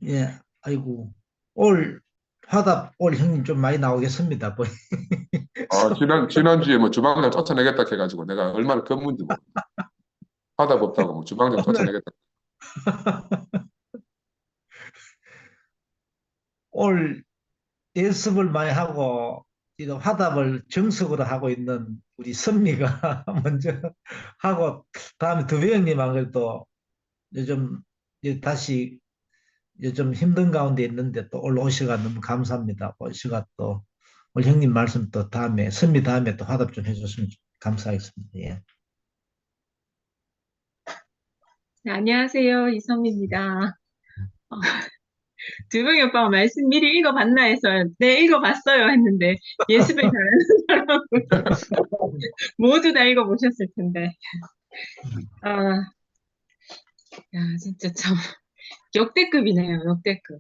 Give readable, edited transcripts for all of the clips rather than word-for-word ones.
예, 아이고, 올 화답 형님 좀 많이 나오겠습니다. 뭐. 지난주에 뭐 주방장 쫓아내겠다 해가지고 내가 얼마나 건문지 뭐. 하다 없다고 뭐 주방장 오늘 쫓아내겠다. 올 연습을 많이 하고 이런 화답을 정석으로 하고 있는 우리 선미가 먼저 하고 다음에 두배 형님하고 또 요즘 다시 요즘 힘든 가운데 있는데 또 올라오시가 너무 감사합니다. 오시가 또 우리 형님 말씀 또 다음에 선미 다음에 또 화답 좀 해줬으면 감사하겠습니다. 예. 네, 안녕하세요. 이성입니다. 어, 두봉이 오빠가 말씀 미리 읽어봤나 해서 네, 읽어봤어요 했는데 예습을 잘하는 사람은 모두 다 읽어보셨을 텐데. 아, 야, 진짜 참 역대급이네요. 역대급.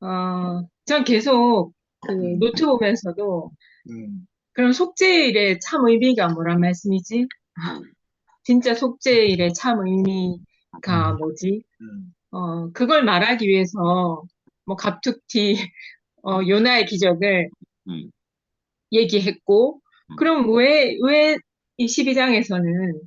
어, 전 계속 그 노트 보면서도 그런 속죄일의 참 의미가 뭐란 말씀이지? 진짜 속죄일의 참 의미가 음, 뭐지? 그걸 말하기 위해서 뭐 갑툭튀 요나의 기적을 음, 얘기했고, 음, 그럼 왜 이 12장에서는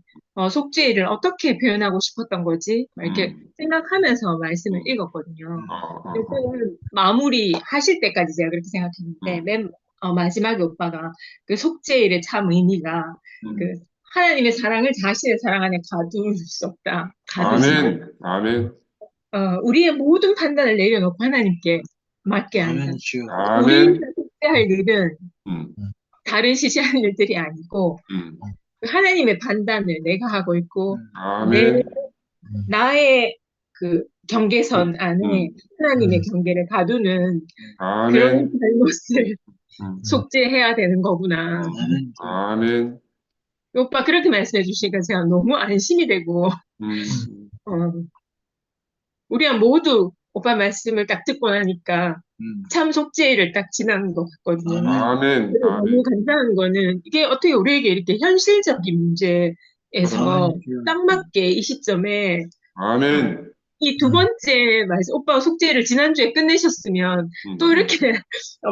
속죄일을 어떻게 표현하고 싶었던 거지? 막 이렇게 음, 생각하면서 말씀을 음, 읽었거든요. 어, 어, 어, 요즘 마무리 하실 때까지 제가 그렇게 생각했는데, 음, 마지막에 오빠가 그 속죄일의 참 의미가 그 음. 하나님의 사랑을 자신의 사랑 안에 가둘 수 없다. 가두시고, 아멘, 아멘, 우리의 모든 판단을 내려놓고 하나님께 맡게 한다. 아멘, 주여. 우리가 아멘, 숙제할 일은 음, 음, 다른 시시한 일들이 아니고 음, 그 하나님의 판단을 내가 하고 있고 내 아멘, 음, 나의 그 경계선 안에 음, 하나님의 음, 경계를 가두는 그런 아멘, 잘못을 음, 음. 속죄해야 되는 거구나. 아멘, 오빠 그렇게 말씀해 주시니까 제가 너무 안심이 되고 음, 어, 우리가 모두 오빠 말씀을 딱 듣고 나니까 참 속죄일을 딱 지나는 것 같거든요. 아멘, 그리고 너무 아멘, 감사한 거는 이게 어떻게 우리에게 이렇게 현실적인 문제에서 딱 맞게 이 시점에 아멘, 이 두 번째 말씀, 오빠가 속죄를 지난주에 끝내셨으면 또 음, 이렇게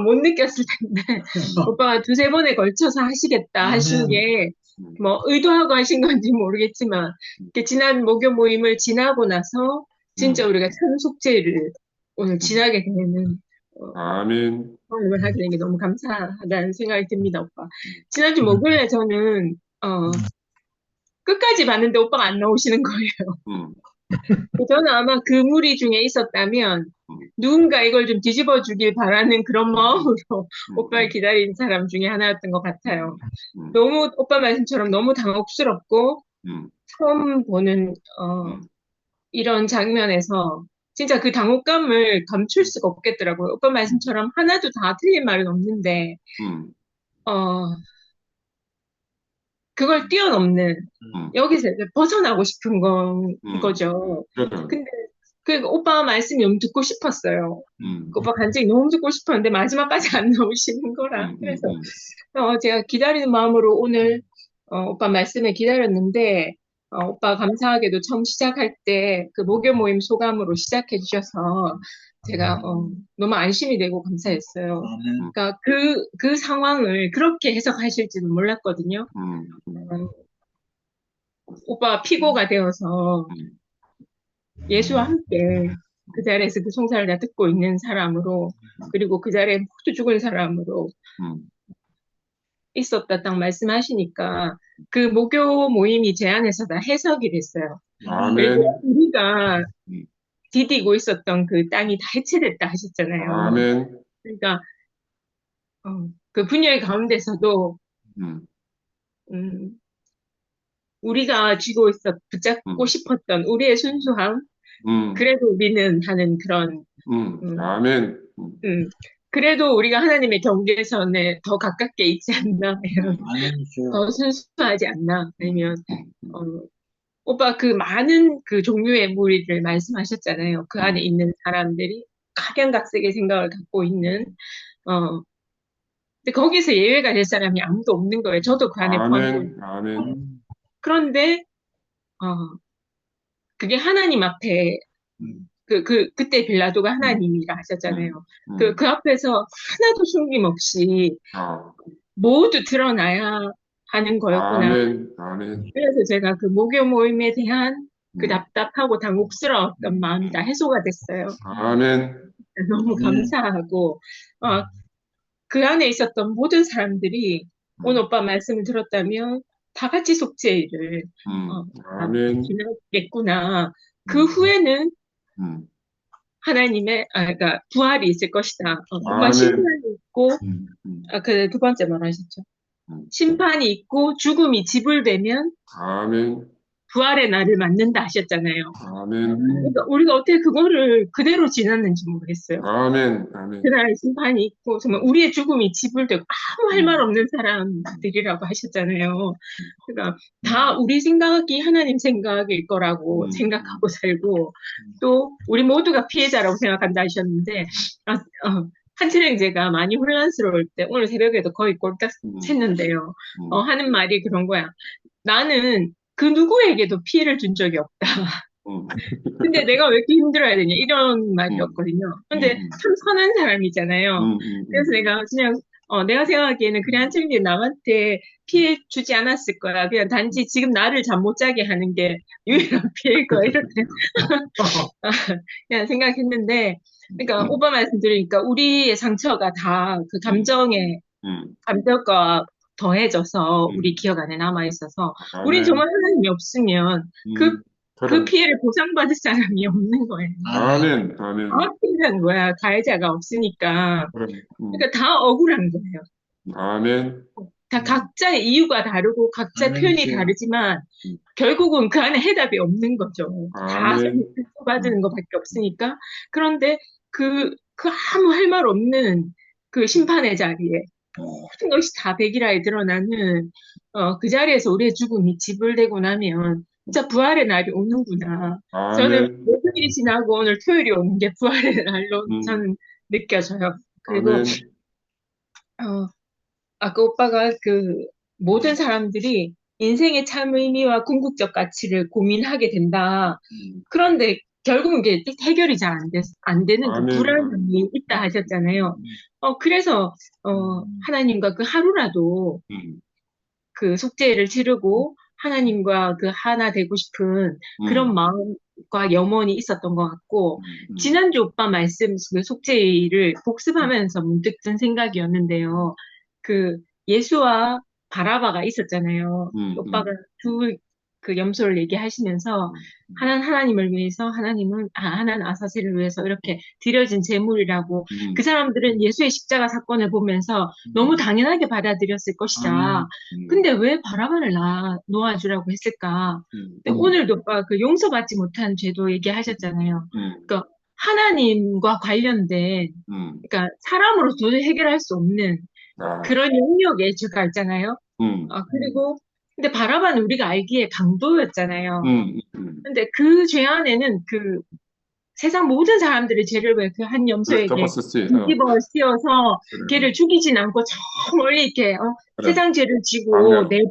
못 느꼈을 텐데 오빠가 두세 번에 걸쳐서 하시겠다 하신 게 음, 뭐 의도하고 하신 건지 모르겠지만 이렇게 지난 목요 모임을 지나고 나서 진짜 음, 우리가 참 속죄를 오늘 음, 지나게 되는 어, 아멘, 경험을 하게 된 게 너무 감사하다는 생각이 듭니다, 오빠. 음, 지난주 목요일에 저는 끝까지 봤는데 오빠가 안 나오시는 거예요. 음, 저는 아마 그 무리 중에 있었다면 음, 누군가 이걸 좀 뒤집어 주길 바라는 그런 마음으로 오빠를 음, 기다린 사람 중에 하나였던 것 같아요. 음, 너무 오빠 말씀처럼 너무 당혹스럽고 음, 처음 보는 음, 이런 장면에서 진짜 그 당혹감을 감출 수가 없겠더라고요. 오빠 음, 말씀처럼 하나도 다 틀린 말은 없는데 음, 어, 그걸 뛰어넘는 여기서 이제 벗어나고 싶은 거죠. 그래, 근데 그 오빠 말씀이 너무 듣고 싶었어요. 음, 그 오빠 간증이 너무 듣고 싶었는데 마지막까지 안 나오시는 거라. 음, 음, 그래서 음, 제가 기다리는 마음으로 오늘 오빠 말씀을 기다렸는데 오빠 감사하게도 처음 시작할 때 그 목요 모임 소감으로 시작해 주셔서 제가 너무 안심이 되고 감사했어요. 그러니까 그 상황을 그렇게 해석하실지는 몰랐거든요. 어, 오빠가 피고가 되어서 음, 예수와 함께 그 자리에서 그 송사를 다 듣고 있는 사람으로 그리고 그 자리에 모두 죽은 사람으로 음, 있었다 딱 말씀하시니까 그 목요 모임이 제 안에서 다 해석이 됐어요. 그리고 아멘, 우리가 음, 디디고 있었던 그 땅이 다 해체됐다 하셨잖아요. 아멘, 그러니까 그 분야의 가운데서도 음, 음, 우리가 쥐고 붙잡고 음, 싶었던 우리의 순수함, 음, 그래도 우리는 하는 그런 음, 아멘, 음, 그래도 우리가 하나님의 경계선에 더 가깝게 있지 않나, 이런, 더 순수하지 않나, 아니면, 어, 오빠 그 많은 그 종류의 무리를 말씀하셨잖아요. 그 안에 음, 있는 사람들이 각양각색의 생각을 갖고 있는, 어, 근데 거기서 예외가 될 사람이 아무도 없는 거예요. 저도 그 안에 포함되어 있는. 아멘, 아멘, 그런데, 어, 그게 하나님 앞에 그때 빌라도가 하나님이라 하셨잖아요. 그 앞에서 하나도 숨김없이 아, 모두 드러나야 하는 거였구나. 아멘, 아멘, 그래서 제가 그 목요 모임에 대한 그 음, 답답하고 당혹스러웠던 마음이 다 해소가 됐어요. 아멘, 너무 감사하고, 어, 그 안에 있었던 모든 사람들이 오늘 오빠 말씀을 들었다면 다 같이 속죄일을, 아멘, 지나겠구나. 그 음, 후에는 음, 그러니까 부활이 있을 것이다. 오빠 아멘, 심판이 있고, 음, 두 번째 말 하셨죠. 음, 심판이 있고 죽음이 지불되면 아멘, 부활의 날을 맞는다 하셨잖아요. 아멘, 그러니까 우리가 어떻게 그거를 그대로 지났는지 모르겠어요. 아멘, 아멘, 그날 심판이 있고 정말 우리의 죽음이 지불되고 아무 할 말 음, 없는 사람들이라고 하셨잖아요. 그러니까 다 우리 생각이 하나님 생각일 거라고 생각하고 살고 또 우리 모두가 피해자라고 생각한다 하셨는데 한철형제가 많이 혼란스러울 때 오늘 새벽에도 거의 꼴딱 샜는데요. 하는 말이 그런 거야. 나는 그 누구에게도 피해를 준 적이 없다. 음, 근데 내가 왜 이렇게 힘들어야 되냐 이런 음, 말이었거든요. 근데 참 선한 사람이잖아요. 그래서 내가 그냥 내가 생각하기에는 그래 한철이 남한테 피해 주지 않았을 거야. 그냥 단지 지금 나를 잠 못 자게 하는 게 유일한 피해일 거야. 이렇게 그냥 생각했는데, 그러니까 오빠 말씀 들으니까 우리의 상처가 다 그 감정과 더해져서 우리 기억 안에 남아 있어서 우린 정말 아멘, 하나님이 없으면 그 그 그럼, 피해를 보상받을 사람이 없는 거예요. 아멘, 아멘, 정확한 거야. 가해자가 없으니까. 그럼, 그러니까 다 억울한 거예요. 아멘, 다 각자의 이유가 다르고 각자의 표현이 아멘이세요. 다르지만 결국은 그 안에 해답이 없는 거죠. 다 아멘, 받는 것밖에 없으니까. 그런데 그 아무 할 말 없는 그 심판의 자리에 모든 것이 다 백일하에 드러나는 그 자리에서 우리의 죽음이 지불되고 나면 진짜 부활의 날이 오는구나. 저는 아멘, 목요일이 지나고 오늘 토요일이 오는 게 부활의 날로 음, 저는 느껴져요. 그리고 아멘, 어, 아까 오빠가 그 모든 사람들이 인생의 참 의미와 궁극적 가치를 고민하게 된다. 그런데 결국 이게 해결이 잘 안 되는 그 아멘, 불안함이 있다 하셨잖아요. 그래서 하나님과 그 하루라도 그 속죄를 치르고 하나님과 그 하나 되고 싶은 그런 마음과 염원이 있었던 것 같고, 지난주 오빠 말씀 그 속죄를 복습하면서 문득 든 생각이었는데요. 그 예수와 바라바가 있었잖아요. 오빠가 그 염소를 얘기하시면서 하나는 하나님을 위해서 하나는 아사세를 위해서 이렇게 드려진 제물이라고 그 사람들은 예수의 십자가 사건을 보면서 너무 당연하게 받아들였을 것이다. 근데 왜 바라바를 놓아주라고 했을까? 근데 오늘도 오빠 그 용서받지 못한 죄도 얘기하셨잖아요. 그러니까 하나님과 관련된, 그러니까 사람으로 도저히 해결할 수 없는 아, 그런 영역의 죄가 있잖아요. 그리고 근데 바라바는 우리가 알기에 강도였잖아요. 근데 그 죄 안에는 그 세상 모든 사람들의 죄를 왜 그 한 그래, 염소에게 덮었었지, 뒤집어 씌워서 그래, 걔를 죽이진 않고 저 멀리 이렇게 그래, 세상 죄를 지고 강렬,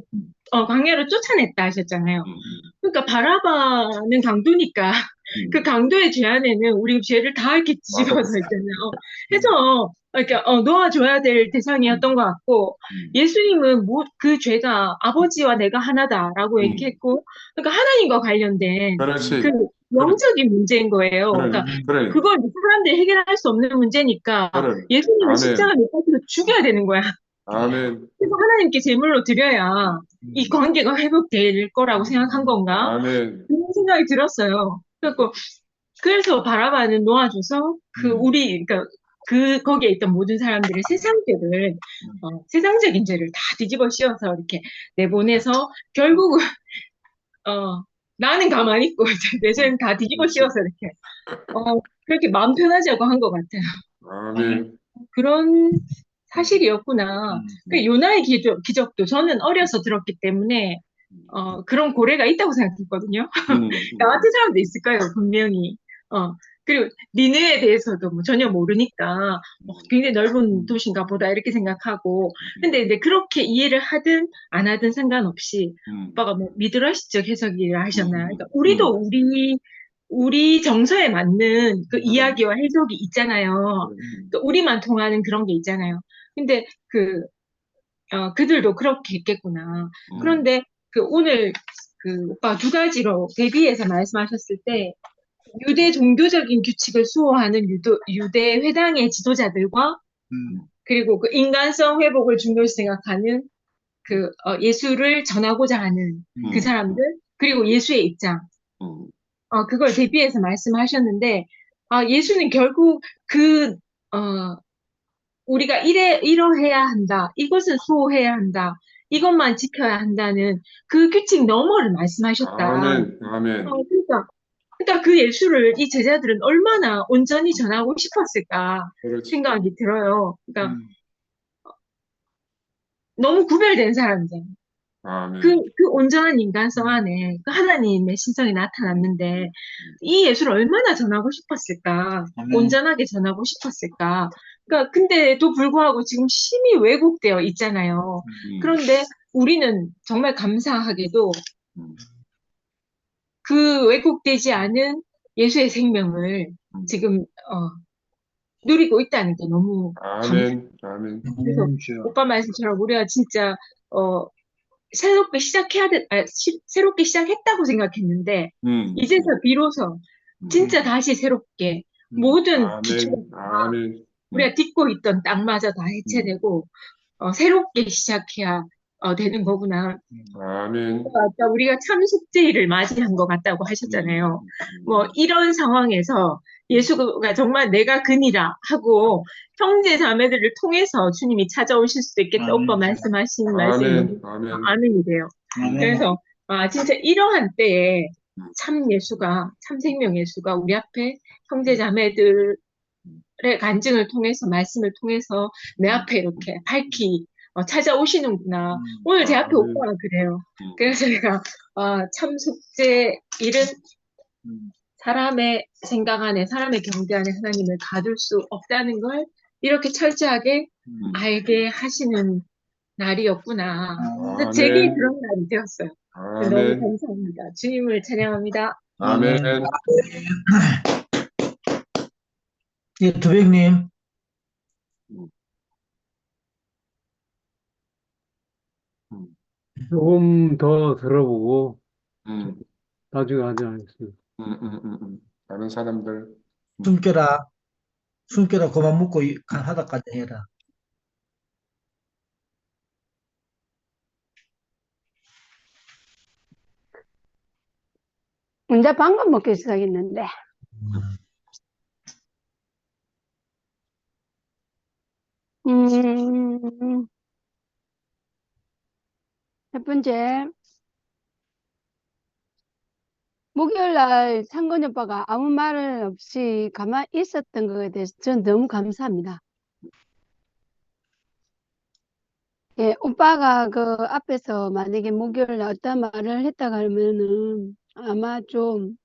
광야로 쫓아냈다 하셨잖아요. 음, 그러니까 바라바는 강도니까 그 강도의 죄 안에는 우리 죄를 다 이렇게 뒤집어서 맞아, 있잖아요. 해서 이렇게 놓아줘야 될 대상이었던 것 같고 예수님은 그 죄가 아버지와 내가 하나다라고 얘기했고 그러니까 하나님과 관련된 그 그렇지, 그래, 영적인 문제인 거예요. 그래, 그러니까 그래, 그걸 사람들이 해결할 수 없는 문제니까 그래, 예수님은 십자가 아멘, 못 박혀서 죽여야 되는 거야. 아멘, 그래서 하나님께 제물로 드려야 이 관계가 회복될 거라고 생각한 건가? 아멘, 그런 생각이 들었어요. 그래서 바라바는 놓아줘서 그러니까 거기에 있던 모든 사람들의 세상적인 죄를 다 뒤집어 씌워서 이렇게 내보내서 결국은, 나는 가만히 있고, 이제 내 죄는 다 뒤집어 그렇지, 씌워서 이렇게, 그렇게 마음 편하자고 한 것 같아요. 아멘, 그런 사실이었구나. 그 요나의 기적도 저는 어려서 들었기 때문에 그런 고래가 있다고 생각했거든요. 나 같은 사람도 있을 거예요, 분명히. 그리고 니느에 대해서도 뭐 전혀 모르니까 굉장히 넓은 도시인가 보다 이렇게 생각하고 근데 이제 그렇게 이해를 하든 안 하든 상관없이 오빠가 뭐 미드라시적 해석이라 하셨나요? 그러니까 우리도 우리 정서에 맞는 그 음, 이야기와 해석이 있잖아요. 그 우리만 통하는 그런 게 있잖아요. 근데 그들도 그렇게 했겠구나. 그런데 오늘 오빠 두 가지로 대비해서 말씀하셨을 때 유대 종교적인 규칙을 수호하는 유대 회당의 지도자들과 그리고 그 인간성 회복을 중요시 생각하는 예수를 전하고자 하는 그 사람들, 그리고 예수의 입장, 그걸 대비해서 말씀하셨는데, 예수는 결국 우리가 이러해야 한다, 이것을 수호해야 한다, 이것만 지켜야 한다는 그 규칙 너머를 말씀하셨다. 아멘, 아멘. 그러니까 그 예수를 이 제자들은 얼마나 온전히 전하고 싶었을까 그렇지. 생각이 들어요. 그러니까 너무 구별된 사람들. 아멘. 그 온전한 인간성 안에 그 하나님의 신성이 나타났는데 이 예수를 얼마나 전하고 싶었을까? 온전하게 전하고 싶었을까? 그러니까 근데도 불구하고 지금 심히 왜곡되어 있잖아요. 그런데 우리는 정말 감사하게도 그 왜곡되지 않은 예수의 생명을 지금 누리고 있다는 게 너무 아멘, 아멘. 그래서 오빠 말씀처럼 우리가 진짜 새롭게 새롭게 시작했다고 생각했는데 이제서 비로소 진짜 다시 새롭게 모든 기초가 아멘, 우리가 딛고 있던 땅마저 다 해체되고 새롭게 시작해야 되는 거구나. 아멘. 아까 우리가 참 속죄일을 맞이한 것 같다고 하셨잖아요. 뭐 이런 상황에서 예수가 정말 내가 그니라 하고 형제 자매들을 통해서 주님이 찾아오실 수도 있겠다. 오빠 말씀하신 말씀이 너무 아멘. 아멘이 돼요. 그래서 진짜 이러한 때에 참 예수가 참 생명 예수가 우리 앞에 형제 자매들의 간증을 통해서 말씀을 통해서 내 앞에 이렇게 밝히 찾아오시는구나. 오늘 제 앞에 아멘. 오빠가 그래요. 그래서 제가 참 속죄 일은 사람의 생각 안에 사람의 경계 안에 하나님을 가둘 수 없다는 걸 이렇게 철저하게 알게 하시는 날이었구나. 그래서 제게 아멘. 그런 날이 되었어요. 너무 아멘. 감사합니다. 주님을 찬양합니다. 아멘. 예, 두백님. 조금 더 들어보고 음, 나중에 하지 않겠습니다. 다른 사람들. 숨겨라 그만 묻고 하다까지 해라. 이제 방금 먹기 시작했는데. 첫 번째, 목요일 날 창건 오빠가 아무 말 없이 가만히 있었던 것에 대해서 저는 너무 감사합니다. 예, 오빠가 그 앞에서 만약에 목요일 날 어떤 말을 했다가 하면은 아마 좀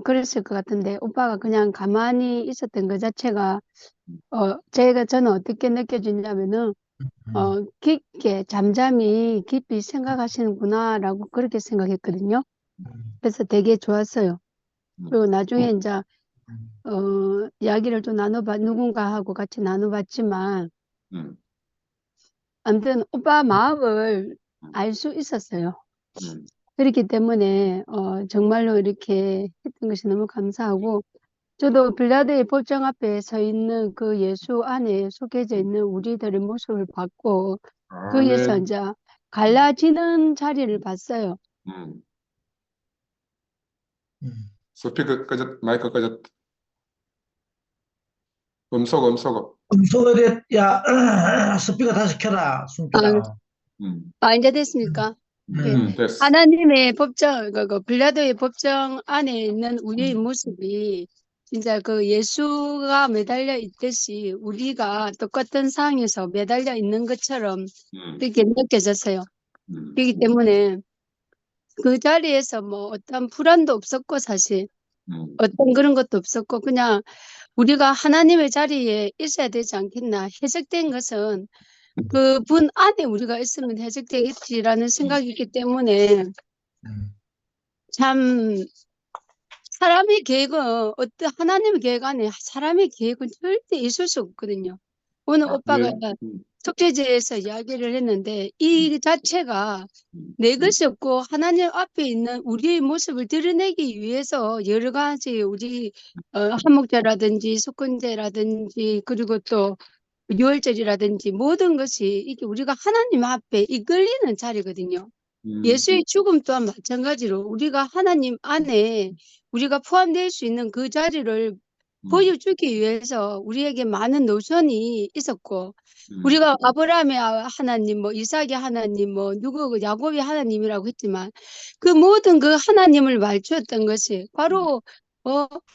그랬을 것 같은데, 오빠가 그냥 가만히 있었던 것 자체가, 저는 어떻게 느껴지냐면은, 깊게, 잠잠히 깊이 생각하시는구나라고 그렇게 생각했거든요. 그래서 되게 좋았어요. 그리고 나중에 이제, 이야기를 또 누군가하고 같이 나눠봤지만, 아무튼 오빠 마음을 알 수 있었어요. 그렇기 때문에, 정말로 이렇게 했던 것이 너무 감사하고, 저도 빌라도의 법정 앞에 서 있는 그 예수 안에 속해져 있는 우리들의 모습을 봤고, 거기에서 아멘. 이제 갈라지는 자리를 봤어요. 스피커 마이크 꺼졌. 음소거. 음소거래, 야, 스피커 다시 켜라, 숨겨라. 이제 됐습니까? 됐어. 하나님의 법정, 빌라도의 법정 안에 있는 우리의 모습이 진짜 그 예수가 매달려 있듯이 우리가 똑같은 상황에서 매달려 있는 것처럼 그렇게 느껴졌어요. 그렇기 때문에 그 자리에서 뭐 어떤 불안도 없었고 사실 어떤 그런 것도 없었고 그냥 우리가 하나님의 자리에 있어야 되지 않겠나. 해석된 것은 그분 안에 우리가 있으면 해석되겠지라는 생각이 있기 때문에 참 사람의 계획은 하나님의 계획 안에 사람의 계획은 절대 있을 수 없거든요. 오늘 아, 오빠가 네. 속죄제에서 이야기를 했는데 이 자체가 내 것이 없고 하나님 앞에 있는 우리의 모습을 드러내기 위해서 여러 가지 우리 한목제라든지 속건제라든지 그리고 또 유월절이라든지 모든 것이 이게 우리가 하나님 앞에 이끌리는 자리거든요. 예수의 죽음 또한 마찬가지로 우리가 하나님 안에 우리가 포함될 수 있는 그 자리를 보여주기 위해서 우리에게 많은 노선이 있었고 우리가 아브라함의 하나님, 뭐 이삭의 하나님, 뭐 누구 야곱의 하나님이라고 했지만 그 모든 그 하나님을 말주었던 것이 바로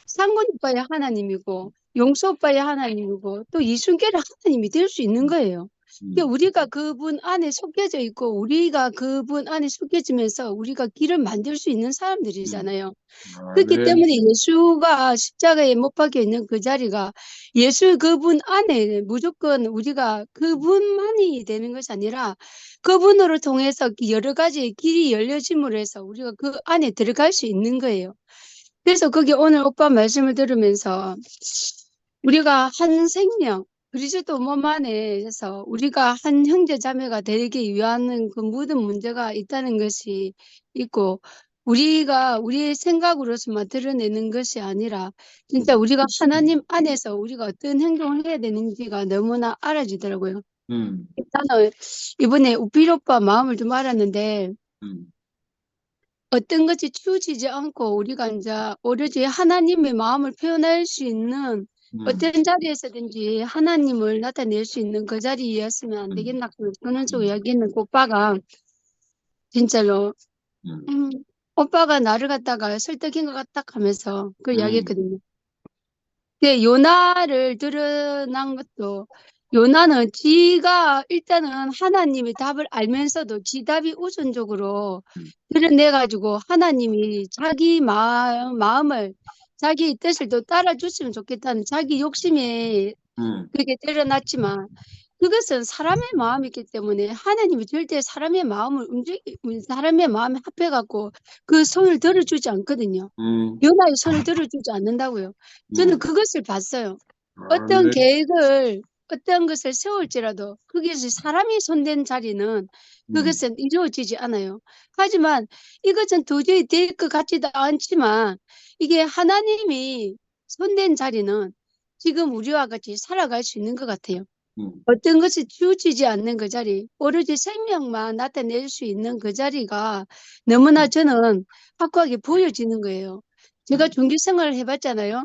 상군 오빠의 하나님이고 용수 오빠의 하나님이고 또 이순결의 하나님이 될 수 있는 거예요. 그러니까 우리가 그분 안에 속해져 있고 우리가 그분 안에 속해지면서 우리가 길을 만들 수 있는 사람들이잖아요. 아, 그렇기 네. 때문에 예수가 십자가에 못 박혀 있는 그 자리가 예수 그분 안에 무조건 우리가 그분만이 되는 것이 아니라 그분으로 통해서 여러 가지 길이 열려짐으로 해서 우리가 그 안에 들어갈 수 있는 거예요. 그래서 그게 오늘 오빠 말씀을 들으면서 우리가 한 생명, 그리스도 몸 안에서 우리가 한 형제 자매가 되기 위한 그 모든 문제가 있다는 것이 있고 우리가 우리의 생각으로서만 드러내는 것이 아니라 진짜 우리가 하나님 안에서 우리가 어떤 행동을 해야 되는지가 너무나 알아지더라고요. 나는 이번에 우필 오빠 마음을 좀 알았는데 어떤 것이 치우치지 않고 우리가 이제 오로지 하나님의 마음을 표현할 수 있는 어떤 자리에서든지 하나님을 나타낼 수 있는 그 자리였으면 안 되겠나 그런 쪽으로 이야기했는 그 오빠가 진짜로 오빠가 나를 갖다가 설득인 것 같다 하면서 그 이야기했거든요. 근데 요나를 드러난 것도 요나는 지가 일단은 하나님의 답을 알면서도 지 답이 우선적으로 드러내가지고 하나님이 자기 마음을 자기 뜻을 또 따라줬으면 좋겠다는 자기 욕심에 그게 드러났지만 그것은 사람의 마음이기 때문에 하나님이 절대 사람의 마음을 사람의 마음에 합해갖고 그 손을 들어주지 않거든요. 요나의 손을 들어주지 않는다고요. 저는 그것을 봤어요. 어떤 계획을 어떤 것을 세울지라도 거기서 사람이 손댄 자리는 그것은 이루어지지 않아요. 하지만 이것은 도저히 될 것 같지도 않지만 이게 하나님이 손댄 자리는 지금 우리와 같이 살아갈 수 있는 것 같아요. 어떤 것이 치우치지 않는 그 자리, 오로지 생명만 나타낼 수 있는 그 자리가 너무나 저는 확고하게 보여지는 거예요. 제가 종교 생활을 해봤잖아요.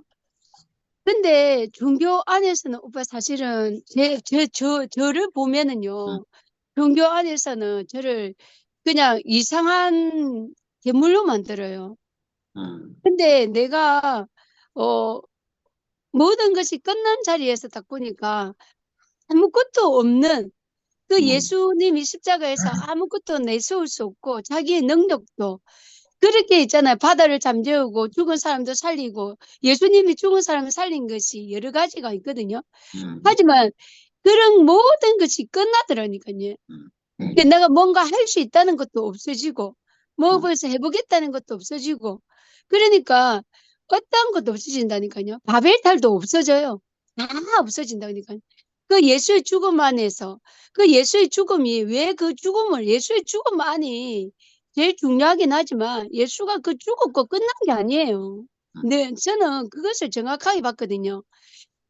근데 종교 안에서는 오빠 사실은 저를 보면은요. 종교 안에서는 저를 그냥 이상한 괴물로 만들어요. 근데 내가 모든 것이 끝난 자리에서 딱 보니까 아무것도 없는 그 예수님이 십자가에서 아무것도 내세울 수 없고 자기의 능력도 그렇게 있잖아요. 바다를 잠재우고 죽은 사람도 살리고 예수님이 죽은 사람을 살린 것이 여러 가지가 있거든요. 하지만 그런 모든 것이 끝나더라니까요. 그러니까 내가 뭔가 할 수 있다는 것도 없어지고 뭐 벌써 해보겠다는 것도 없어지고 그러니까 어떤 것도 없어진다니까요. 바벨탑도 없어져요. 다 없어진다니까요. 그 예수의 죽음 안에서 그 예수의 죽음이 왜 그 죽음을 예수의 죽음 안이 제일 중요하긴 하지만 예수가 그 죽었고 끝난 게 아니에요. 네, 저는 그것을 정확하게 봤거든요.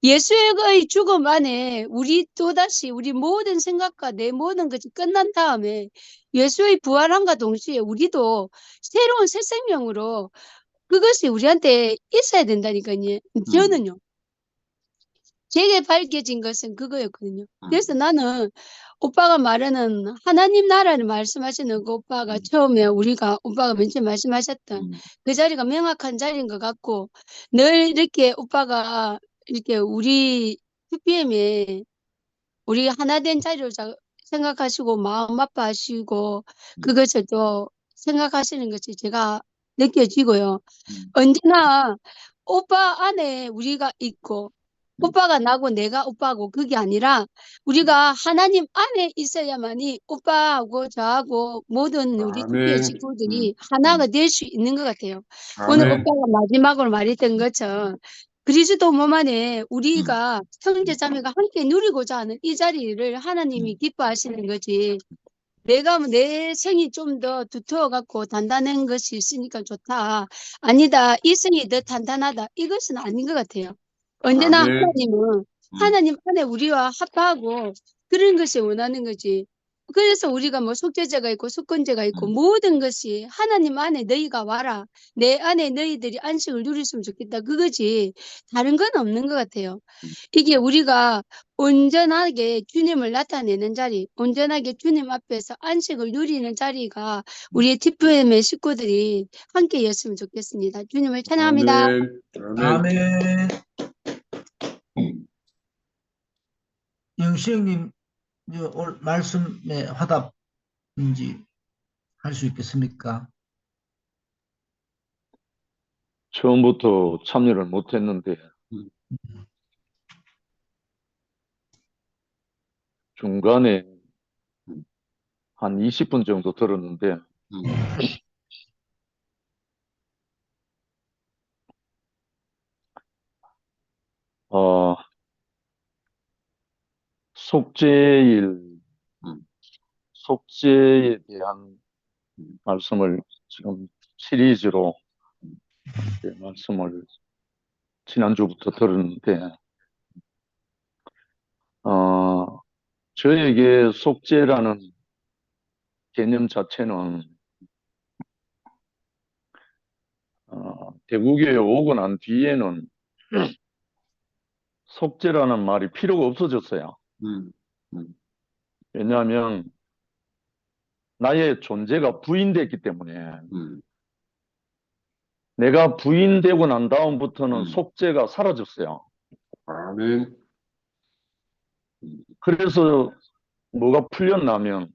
예수의 죽음 안에 우리 또다시 우리 모든 생각과 내 모든 것이 끝난 다음에 예수의 부활함과 동시에 우리도 새로운 새 생명으로 그것이 우리한테 있어야 된다니까요. 저는요. 제게 밝혀진 것은 그거였거든요. 그래서 나는 오빠가 말하는 하나님 나라를 말씀하시는 그 오빠가 처음에 오빠가 맨 처음 말씀하셨던 그 자리가 명확한 자리인 것 같고 늘 이렇게 오빠가 이렇게 우리 PPM에 우리 하나 된 자리로 생각하시고 마음 아파하시고 그것을 또 생각하시는 것이 제가 느껴지고요. 언제나 오빠 안에 우리가 있고 오빠가 나고 내가 오빠고 그게 아니라 우리가 하나님 안에 있어야만이 오빠하고 저하고 모든 우리 교회 아멘. 식구들이 하나가 될 수 있는 것 같아요. 오늘 아멘. 오빠가 마지막으로 말했던 것처럼 그리스도 몸 안에 우리가 형제 자매가 함께 누리고자 하는 이 자리를 하나님이 기뻐하시는 거지. 내가 내 성이 좀 더 두터워 갖고 단단한 것이 있으니까 좋다. 아니다. 이 성이 더 단단하다. 이것은 아닌 것 같아요. 언제나 아멘. 하나님은 하나님 안에 우리와 합하고 그런 것이 원하는 거지. 그래서 우리가 뭐 속죄제가 있고 속건제가 있고 모든 것이 하나님 안에 너희가 와라. 내 안에 너희들이 안식을 누렸으면 좋겠다. 그거지. 다른 건 없는 것 같아요. 이게 우리가 온전하게 주님을 나타내는 자리, 온전하게 주님 앞에서 안식을 누리는 자리가 우리의 TFM의 식구들이 함께였으면 좋겠습니다. 주님을 찬양합니다. 아멘. 아멘. 아멘. 영시 형님, 올 말씀에 화답인지 할 수 있겠습니까? 처음부터 참여를 못했는데 중간에 한 20분 정도 들었는데 속죄일, 속죄에 대한 말씀을 지금 시리즈로 말씀을 지난주부터 들었는데 저에게 속죄라는 개념 자체는 대구교에 오고 난 뒤에는 속죄라는 말이 필요가 없어졌어요. 왜냐하면 나의 존재가 부인됐기 때문에 내가 부인되고 난 다음부터는 속죄가 사라졌어요. 아멘. 그래서 뭐가 풀렸냐면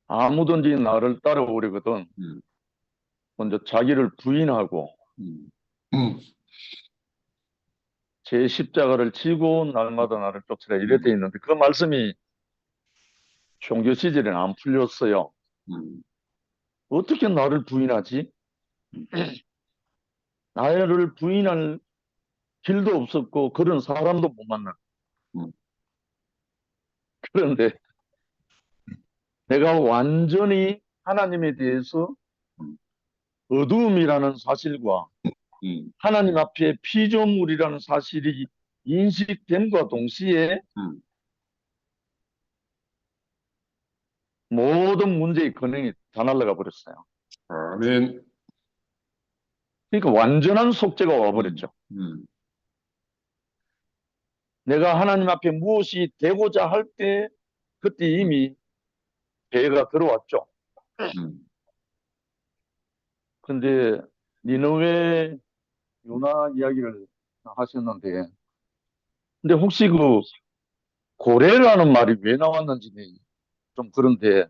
아무든지 나를 따라오려거든 먼저 자기를 부인하고 제 십자가를 지고 날마다 나를 쫓으라 이래 돼 있는데 그 말씀이 종교 시절에는 안 풀렸어요. 어떻게 나를 부인하지? 나를 부인할 길도 없었고 그런 사람도 못 만났고 그런데 내가 완전히 하나님에 대해서 어두움이라는 사실과 하나님 앞에 피조물이라는 사실이 인식됨과 동시에 모든 문제의 근원이 다 날아가 버렸어요. 아멘. 그러니까 완전한 속죄가 와버렸죠. 내가 하나님 앞에 무엇이 되고자 할 때 그때 이미 배가 들어왔죠. 근데 니느웨 요나 이야기를 하셨는데 근데 혹시 그 고래라는 말이 왜 나왔는지 좀 그런데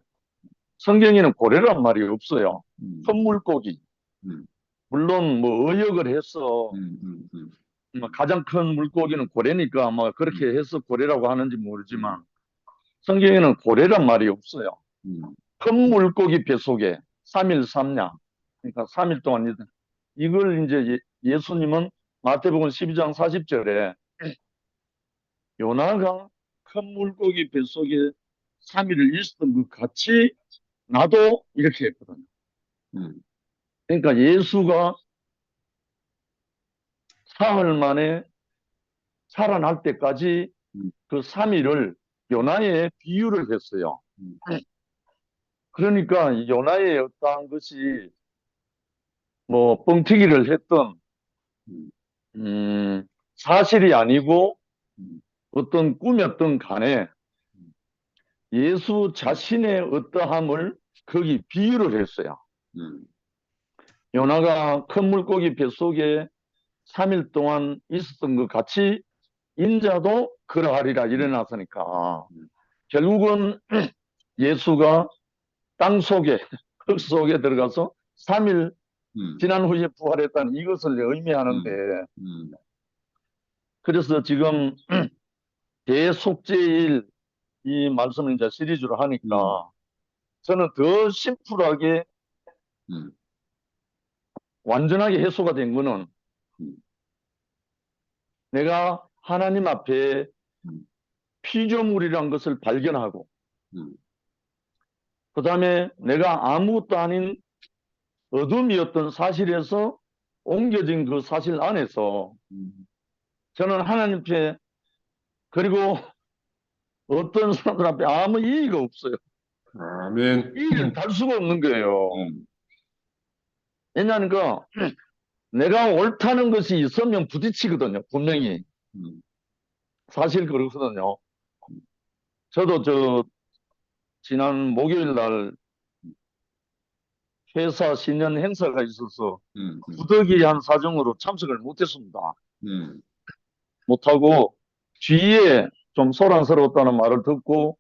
성경에는 고래라는 말이 없어요. 큰 물고기. 물론 뭐 의역을 해서 가장 큰 물고기는 고래니까 아마 그렇게 해서 고래라고 하는지 모르지만 성경에는 고래란 말이 없어요. 큰 물고기 뱃속에 3일 3야. 그러니까 3일 동안 이걸 이제 예수님은 마태복음 12장 40절에 요나가 큰 물고기 뱃속에 3일을 있었던 것 같이 나도 이렇게 했거든요. 그러니까 예수가 사흘 만에 살아날 때까지 그 3일을 요나에 비유를 했어요. 그러니까 요나의 어떠한 것이 뭐 뻥튀기를 했던 사실이 아니고 어떤 꿈이었던 간에 예수 자신의 어떠함을 거기 비유를 했어요. 요나가 큰 물고기 뱃속에 3일 동안 있었던 것 같이 인자도 그러하리라 일어났으니까 결국은 예수가 땅 속에 흙 속에 들어가서 3일 지난 후에 부활했다는 이것을 의미하는데 그래서 지금 대속죄일 이 말씀을 이제 시리즈로 하니까 저는 더 심플하게 음, 완전하게 해소가 된 거는 음, 내가 하나님 앞에 음, 피조물이란 것을 발견하고 음, 그 다음에 내가 아무것도 아닌 어둠이었던 사실에서 옮겨진 그 사실 안에서 음. 저는 하나님 앞에 그리고 어떤 사람들 앞에 아무 이의가 없어요. 아멘. 이의를 달 수가 없는 거예요. 음, 왜냐하면 내가 옳다는 것이 있으면 부딪히거든요. 분명히. 음, 사실 그렇거든요. 저도 지난 목요일 날 회사 신년 행사가 있어서 음, 부득이한 사정으로 참석을 못했습니다. 음, 못하고 뒤에 좀 소란스러웠다는 말을 듣고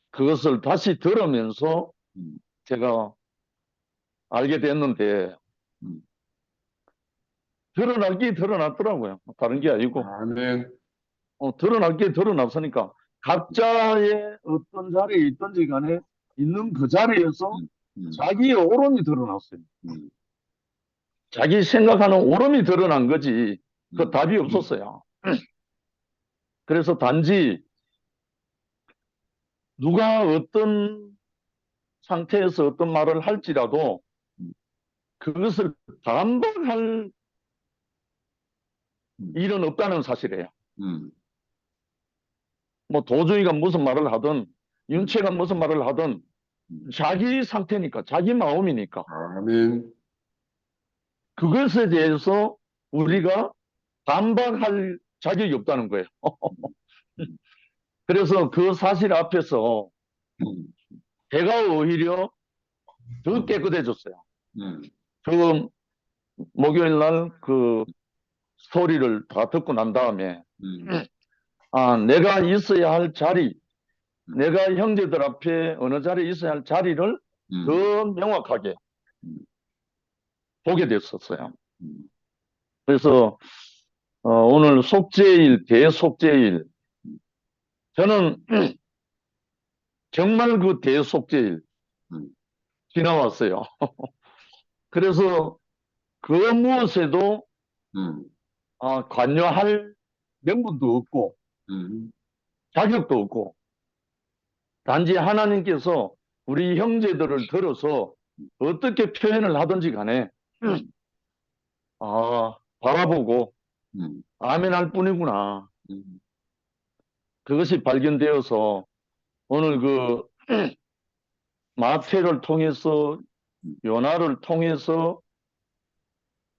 그것을 다시 들으면서 음, 제가 알게 됐는데 음. 드러나기 드러났더라고요. 다른 게 아니고 아멘. 드러나기 드러났으니까 각자의 어떤 자리에 있든지 간에 있는 그 자리에서 음, 음, 자기의 오름이 드러났어요. 음, 자기 생각하는 오름이 드러난 거지 그 음, 답이 없었어요. 그래서 단지 누가 어떤 상태에서 어떤 말을 할지라도 그것을 반박할 일은 없다는 사실이에요. 음, 뭐 도주이가 무슨 말을 하든 윤채가 무슨 말을 하든 자기 상태니까 자기 마음이니까 아멘. 그것에 대해서 우리가 반박할 자격이 없다는 거예요. 그래서 그 사실 앞에서 음, 배가 오히려 더 깨끗해졌어요. 음, 그 목요일 날 그 스토리를 다 듣고 난 다음에 음, 내가 있어야 할 자리, 내가 형제들 앞에 어느 자리에 있어야 할 자리를 음, 더 명확하게 보게 됐었어요. 음, 그래서 오늘 속죄일, 대속죄일 저는 정말 그 대속죄일 음, 지나왔어요. 그래서 그 무엇에도 음, 관여할 명분도 없고 음, 자격도 없고 단지 하나님께서 우리 형제들을 들어서 어떻게 표현을 하든지 간에 바라보고 음, 아멘 할 뿐이구나. 음, 그것이 발견되어서 오늘 그 마태를 통해서 요나를 통해서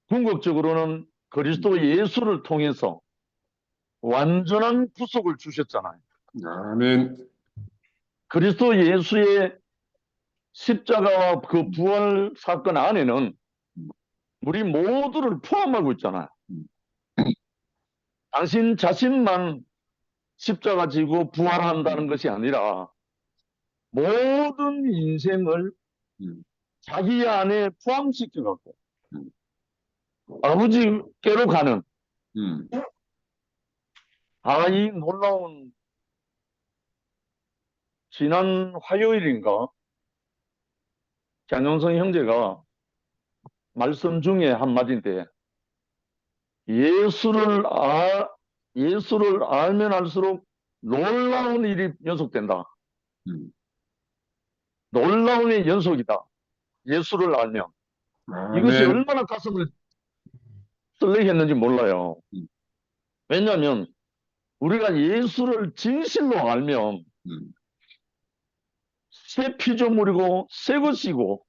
궁극적으로는 그리스도 예수를 통해서 완전한 구속을 주셨잖아요. 아멘. 그리스도 예수의 십자가와 그 부활 사건 안에는 우리 모두를 포함하고 있잖아요. 당신 자신만 십자가 지고 부활한다는 것이 아니라 모든 인생을 음, 자기 안에 포함시켜갖고 음, 아버지께로 가는 음, 이 놀라운 지난 화요일인가 장영성 형제가 말씀 중에 한마디인데 예수를 알면 알수록 놀라운 일이 연속된다. 음. 놀라운 일의 연속이다. 예수를 알면. 이것이 아멘. 얼마나 가슴을 설레게 했는지 몰라요. 음. 왜냐하면 우리가 예수를 진실로 알면 음, 새 피조물이고 새 것이고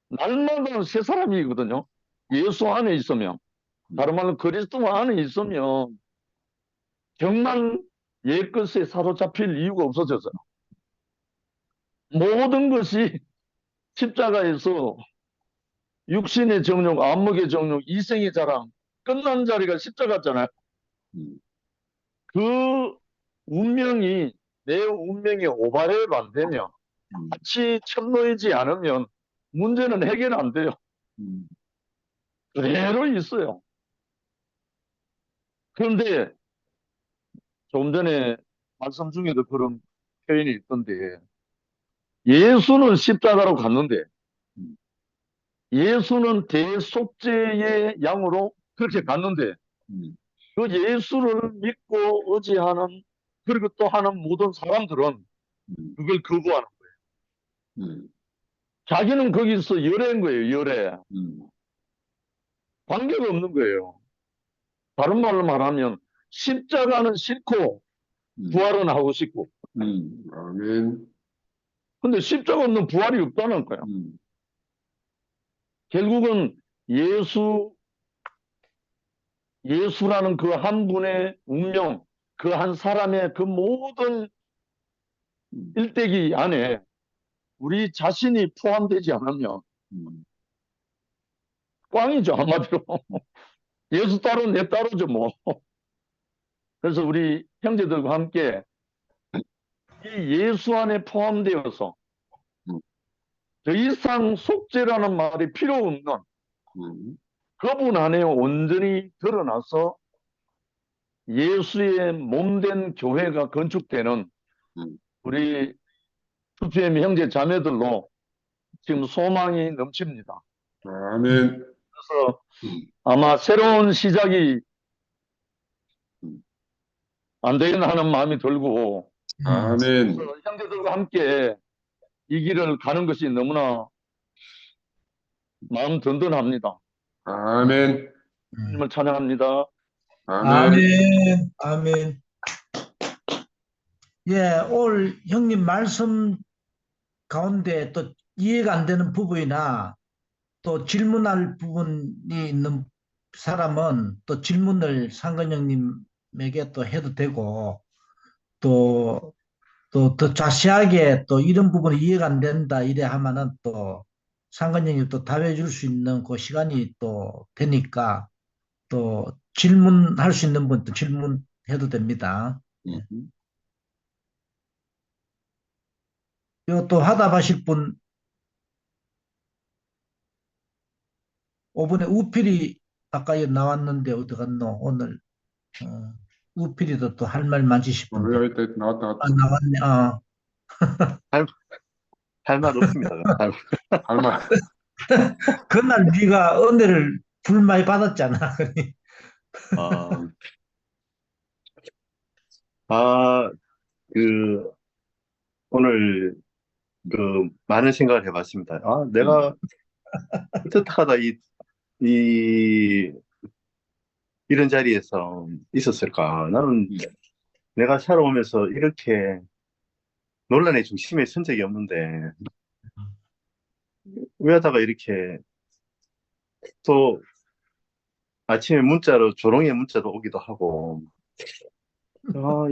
날마다 새 사람이거든요. 예수 안에 있으면. 다른 말로 그리스도 안에 있으면 정말 옛것에 사로잡힐 이유가 없어졌어요. 모든 것이 십자가에서 육신의 정욕, 안목의 정욕, 이생의 자랑 끝난 자리가 십자가잖아요. 음, 그 운명이 내 운명이 오바랩 안 되면 같이 첨노이지 않으면 문제는 해결 안 돼요. 음, 그대로 있어요. 그런데 조금 전에 말씀 중에도 그런 표현이 있던데, 예수는 십자가로 갔는데, 예수는 대속죄의 양으로 그렇게 갔는데, 그 예수를 믿고 의지하는, 그리고 또 하는 모든 사람들은 그걸 거부하는 거예요. 자기는 거기서 열애인 거예요, 열애. 관계가 없는 거예요. 다른 말로 말하면, 십자가는 싫고, 부활은 하고 싶고. 아멘. 근데 십자가 없는 부활이 없다는 거야. 결국은 예수라는 그 한 분의 운명, 그 한 사람의 그 모든 일대기 안에 우리 자신이 포함되지 않으면 꽝이죠, 한마디로. 예수 따로 내 따로죠, 뭐. 그래서 우리 형제들과 함께 이 예수 안에 포함되어서 더 이상 속죄라는 말이 필요 없는 그분 안에 온전히 드러나서 예수의 몸된 교회가 건축되는 우리 투표엠 형제 자매들로 지금 소망이 넘칩니다. 아멘. 그래서 아마 새로운 시작이 안 되겠나 하는 마음이 들고, 아멘. 그래서 형제들과 함께 이 길을 가는 것이 너무나 마음 든든합니다. 아멘. 주님을 찬양합니다. 아멘. 아멘, 아멘. 예, 오늘 형님 말씀 가운데 또 이해가 안 되는 부분이나 또 질문할 부분이 있는 사람은 또 질문을 상근 형님에게 또 해도 되고, 또 더 자세하게 또 이런 부분이 이해가 안 된다 이래 하면은 또 상근 형님 또 답해 줄 수 있는 그 시간이 또 되니까 또 질문할 수 있는 분 또 질문해도 됩니다. 이거 또 화답하실 분 5분에 우필이 아까 여기 나왔는데 어디 갔노? 오늘 우필이도 또 할 말 많으실 분데. 여기 있다, 나왔다. 아, 나왔네. 아, 할 말 없습니다. 할 말. 그날 네가 은혜를 불 많이 받았잖아. 어, 아, 그, 오늘, 많은 생각을 해봤습니다. 아, 내가 어떻게 하다 이, 이런 자리에서 있었을까? 나는 내가 살아오면서 이렇게 논란의 중심에 선 적이 없는데, 왜 하다가 이렇게 또 아침에 문자로, 조롱의 문자도 오기도 하고, 아,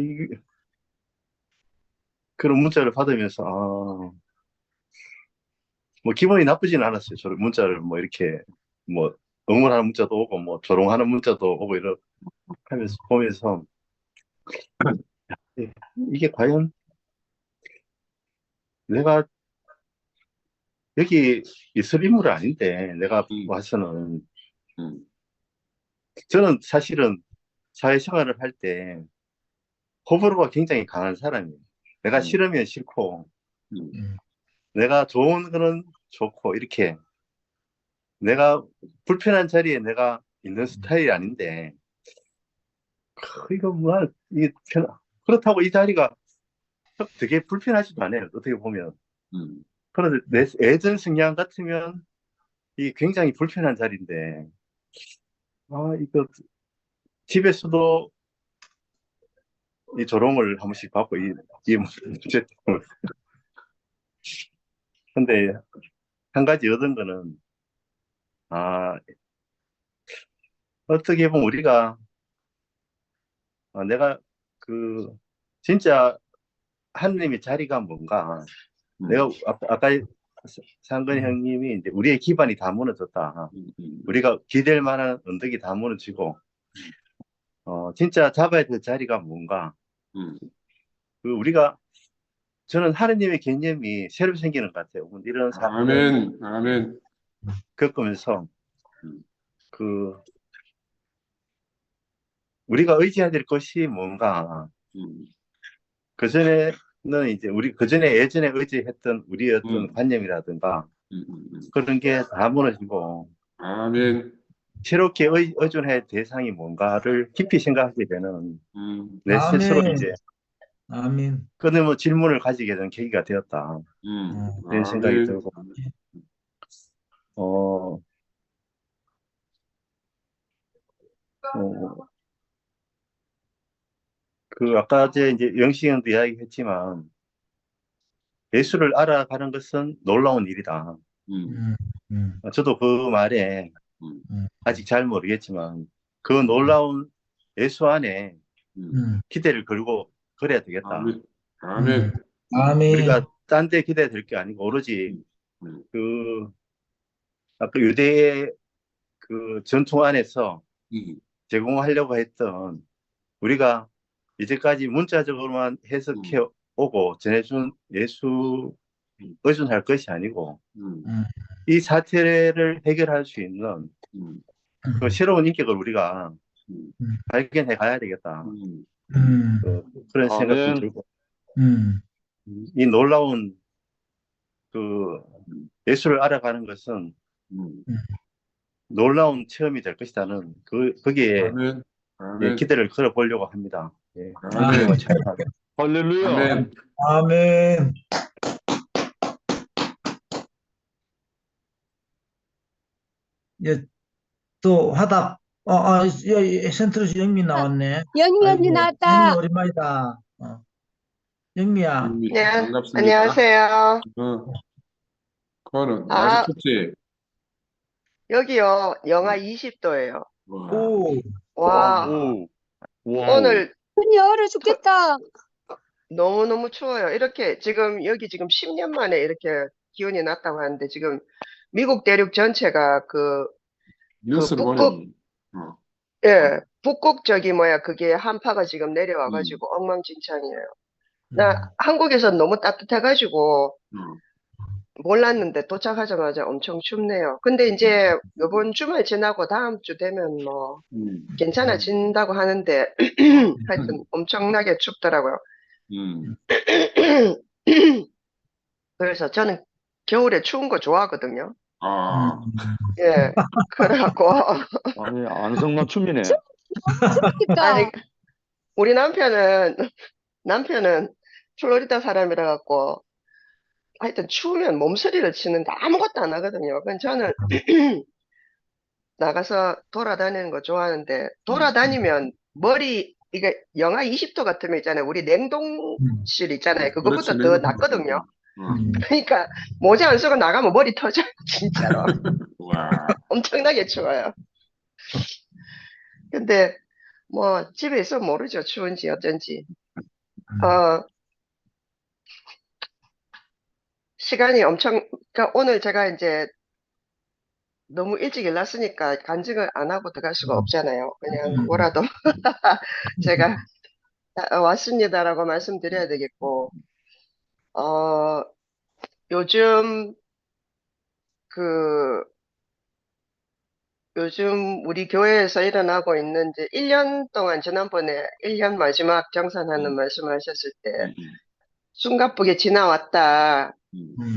그런 문자를 받으면서, 뭐 기분이 나쁘진 않았어요. 저 문자를 뭐 이렇게 뭐 응원하는 문자도 오고 뭐 조롱하는 문자도 오고 이러 하면서 보면서 예, 이게 과연 내가 여기 있을 인물은 아닌데 내가 와서는 저는 사실은 사회생활을 할 때 호불호가 굉장히 강한 사람이에요. 내가 싫으면 싫고 내가 좋은 거는 좋고 이렇게 내가 불편한 자리에 내가 있는 스타일이 아닌데 이거 뭐 이게 그렇다고 이 자리가 되게 불편하지도 않아요. 어떻게 보면. 그런데 내 예전 성향 같으면 이 굉장히 불편한 자리인데 이거 집에서도 이 조롱을 한 번씩 받고 이 문제 때문에. 근데 한 가지 얻은 거는 아 어떻게 보면 우리가 내가 진짜 하느님의 자리가 뭔가 내가 아까 상근 형님이 이제 우리의 기반이 다 무너졌다. 우리가 기댈 만한 언덕이 다 무너지고 진짜 잡아야 될 자리가 뭔가 저는 하느님의 개념이 새로 생기는 것 같아요. 이런 사건을 아멘. 겪으면서 우리가 의지해야 될 것이 뭔가 음, 그전에는 이제 우리 그전에 예전에 의지했던 우리의 어떤 관념이라든가 그런 게 다 무너지고 아멘. 새롭게 의존할 대상이 뭔가를 깊이 생각하게 되는 내 스스로 아멘. 이제 아멘. 끊임없는 질문을 가지게 된 계기가 되었다. 이런 생각이 아멘. 들고, 어, 어, 그 아까 이제 영식 형도 이야기했지만 예수를 알아가는 것은 놀라운 일이다. 음, 저도 그 말에 음, 아직 잘 모르겠지만 그 놀라운 예수 안에 기대를 걸고 그래야 되겠다. 아멘. 아멘. 아멘. 우리가 딴 데 기대야 될 게 아니고 오로지 음, 그 아까 유대의 그 전통 안에서 음, 제공하려고 했던 우리가 이제까지 문자적으로만 해석해 오고 전해준 예수 의존할 것이 아니고 음, 이 사태를 해결할 수 있는 그 새로운 인격을 우리가 음, 발견해 가야 되겠다. 음, 그런 생각 좀 아멘. 들고 음. 이 놀라운 그 예수를 알아가는 것은 음. 놀라운 체험이 될 것이라는 거기에 아멘. 예, 아멘. 기대를 걸어보려고 합니다. 예, 아멘. 하나님을 찬양하며. 할렐루야. 아멘. 아멘. 예, 또 화답. 센트루스 영미 나왔네. 영미 언니 아이고, 나왔다. 영미 오랜만이다. 영미야. 네, 반갑습니다. 안녕하세요. 그거는 아, 맛있겠지? 여기요, 영하 20도예요. 와, 오, 와, 오, 와우. 오늘 언니 얼어 죽겠다. 너무너무 추워요. 이렇게 여기 지금 10년 만에 이렇게 기온이 낮다고 하는데 지금 미국 대륙 전체가 그 뉴스를 북극, 보니, 어, 예, 북극 그게 한파가 지금 음, 내려와가지고 엉망진창이에요. 나 한국에선 너무 따뜻해가지고 음, 몰랐는데 도착하자마자 엄청 춥네요. 근데 이제 요번 주말 지나고 다음 주 되면 뭐 음, 괜찮아진다고 하는데 하여튼 엄청나게 춥더라고요. 음. 그래서 저는 겨울에 추운 거 좋아하거든요. 아, 예, 그래갖고 아니, 안성맞춤이네. 죽겠다. 아니 우리 남편은 플로리다 사람이라 갖고 하여튼 추우면 몸서리를 치는데 아무것도 안 하거든요. 그건 저는 나가서 돌아다니는 거 좋아하는데 돌아다니면 이게 영하 20도 같으면 있잖아요. 우리 냉동실 있잖아요. 그렇지, 그거보다 더 낫거든요. 그러니까 모자 안 쓰고 나가면 머리 터져요. 진짜로. 와, 엄청나게 추워요. 근데 뭐 집에 있으면 모르죠. 추운지 어쩐지. 어, 시간이 그러니까 오늘 제가 이제 너무 일찍 일났으니까 간증을 안 하고 들어갈 수가 없잖아요. 그냥 그거라도 제가 왔습니다라고 말씀드려야 되겠고, 어, 요즘 그, 요즘 우리 교회에서 일어나고 있는 이제 1년 동안 지난번에 1년 마지막 정산하는 말씀을 하셨을 때 숨가쁘게 지나왔다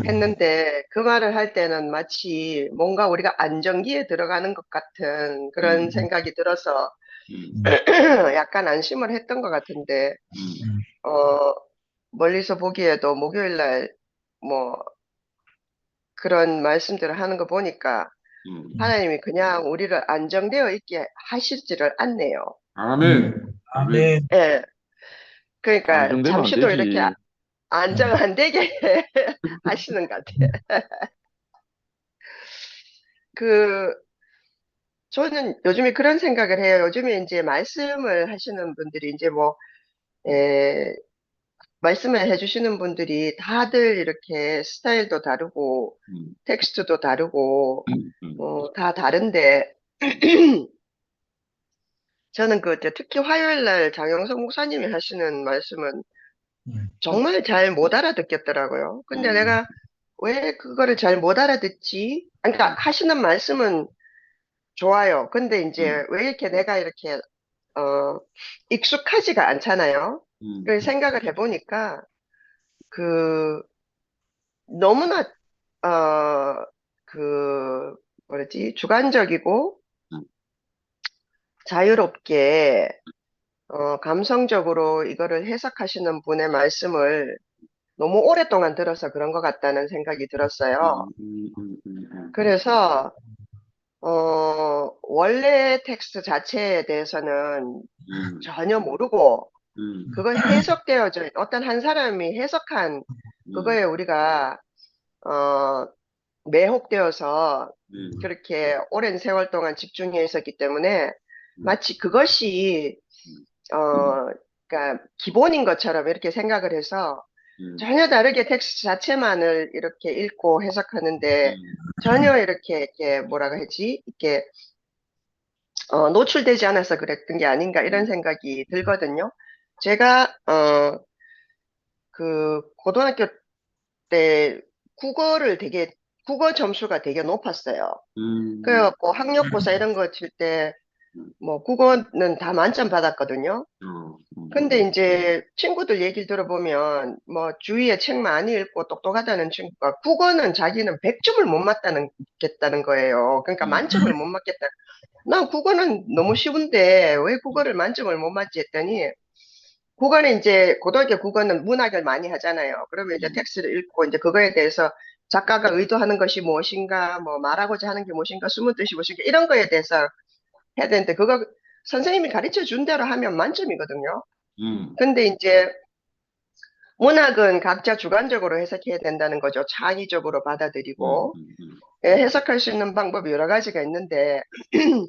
했는데 그 말을 할 때는 마치 뭔가 우리가 안정기에 들어가는 것 같은 그런 생각이 들어서 약간 안심을 했던 것 같은데 멀리서 보기에도 목요일 날 뭐 그런 말씀들을 하는 거 보니까 하나님이 그냥 우리를 안정되어 있게 하시지를 않네요. 아멘. 아멘. 아멘. 예. 그러니까 안정되면 안 잠시도 이렇게 되지. 안정 안 되게 하시는 것 같아요. 저는 요즘에 그런 생각을 해요. 요즘에 이제 말씀을 하시는 분들이 이제 말씀을 해주시는 분들이 다들 이렇게 스타일도 다르고, 텍스트도 다르고, 다 다른데, 저는 특히 화요일 날 장영석 목사님이 하시는 말씀은 정말 잘 못 알아듣겠더라고요. 근데 내가 왜 그거를 잘 못 알아듣지? 그러니까 하시는 말씀은 좋아요. 근데 이제 왜 이렇게 내가 이렇게 익숙하지가 않잖아요. 를 생각을 해보니까 그 너무나 그 뭐랬지 주관적이고 자유롭게 감성적으로 이거를 해석하시는 분의 말씀을 너무 오랫동안 들어서 그런 것 같다는 생각이 들었어요. 그래서 원래 텍스트 자체에 대해서는 전혀 모르고 그거 해석되어져 어떤 한 사람이 해석한 그거에 우리가 매혹되어서 그렇게 오랜 세월 동안 집중해 있었기 때문에 마치 그것이 그러니까 기본인 것처럼 이렇게 생각을 해서 전혀 다르게 텍스트 자체만을 이렇게 읽고 해석하는데 전혀 이렇게 뭐라고 하지? 이렇게 노출되지 않아서 그랬던 게 아닌가 이런 생각이 들거든요. 제가 그 고등학교 때 국어 점수가 되게 높았어요. 그래갖고 학력고사 이런 거 칠 때 뭐 국어는 다 만점 받았거든요. 근데 이제 친구들 얘기를 들어보면 뭐 주위에 책 많이 읽고 똑똑하다는 친구가 국어는 자기는 100점을 못 맞겠다는 거예요. 그러니까 만점을 못 맞겠다. 난 국어는 너무 쉬운데 왜 국어를 만점을 못 맞지 했더니 국어는 이제 고등학교 국어는 문학을 많이 하잖아요. 그러면 이제 텍스트를 읽고 이제 그거에 대해서 작가가 의도하는 것이 무엇인가, 뭐 말하고자 하는 게 무엇인가, 숨은 뜻이 무엇인가 이런 거에 대해서 해야 되는데 그거 선생님이 가르쳐 준 대로 하면 만점이거든요. 근데 이제 문학은 각자 주관적으로 해석해야 된다는 거죠. 창의적으로 받아들이고 해석할 수 있는 방법이 여러 가지가 있는데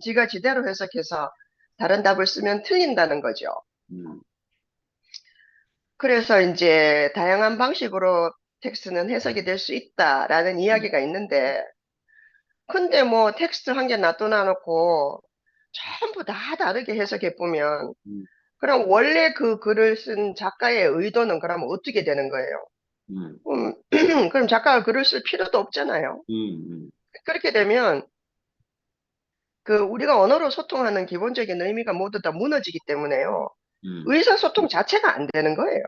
지가 지대로 해석해서 다른 답을 쓰면 틀린다는 거죠. 그래서 이제 다양한 방식으로 텍스트는 해석이 될 수 있다라는 이야기가 있는데 근데 뭐 텍스트 한 개 놔둬 놓고 전부 다 다르게 해석해 보면 그럼 원래 그 글을 쓴 작가의 의도는 그러면 어떻게 되는 거예요? 그럼 작가가 글을 쓸 필요도 없잖아요. 그렇게 되면 그 우리가 언어로 소통하는 기본적인 의미가 모두 다 무너지기 때문에요. 의사소통 자체가 안 되는 거예요.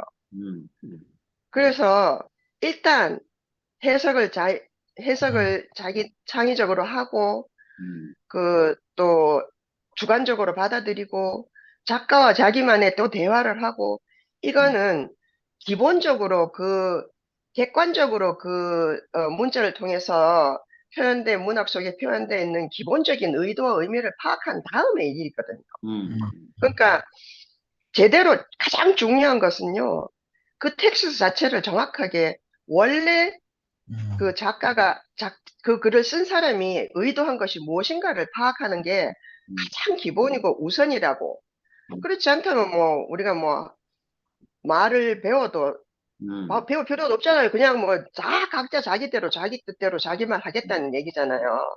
그래서 일단 해석을 자기 창의적으로 하고 그 또 주관적으로 받아들이고 작가와 자기만의 또 대화를 하고 이거는 기본적으로 객관적으로 문자를 통해서 표현된 문학 속에 표현되어 있는 기본적인 의도와 의미를 파악한 다음에 일이거든요. 그러니까 제대로 가장 중요한 것은요. 그 텍스트 자체를 정확하게 원래 그 작가가 그 글을 쓴 사람이 의도한 것이 무엇인가를 파악하는 게 가장 기본이고 우선이라고. 그렇지 않다면 뭐 우리가 뭐 말을 배워도 배울 필요도 없잖아요. 그냥 뭐 각자 자기대로 자기 뜻대로 자기만 하겠다는 얘기잖아요.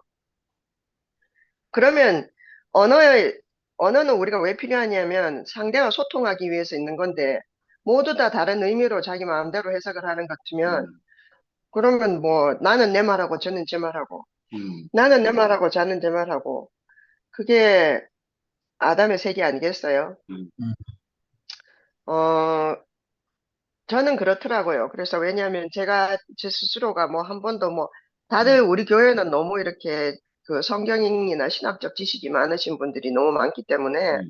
그러면 언어는 우리가 왜 필요하냐면 상대와 소통하기 위해서 있는 건데 모두 다 다른 의미로 자기 마음대로 해석을 하는 것 같으면 그러면 뭐 나는 내 말하고 저는 제 말하고 나는 내 말하고 저는 제 말하고 그게 아담의 세계 아니겠어요? 저는 그렇더라고요. 그래서 왜냐하면 제가 제 스스로가 뭐 한 번도 뭐 다들 우리 교회는 너무 이렇게 그 성경이나 신학적 지식이 많으신 분들이 너무 많기 때문에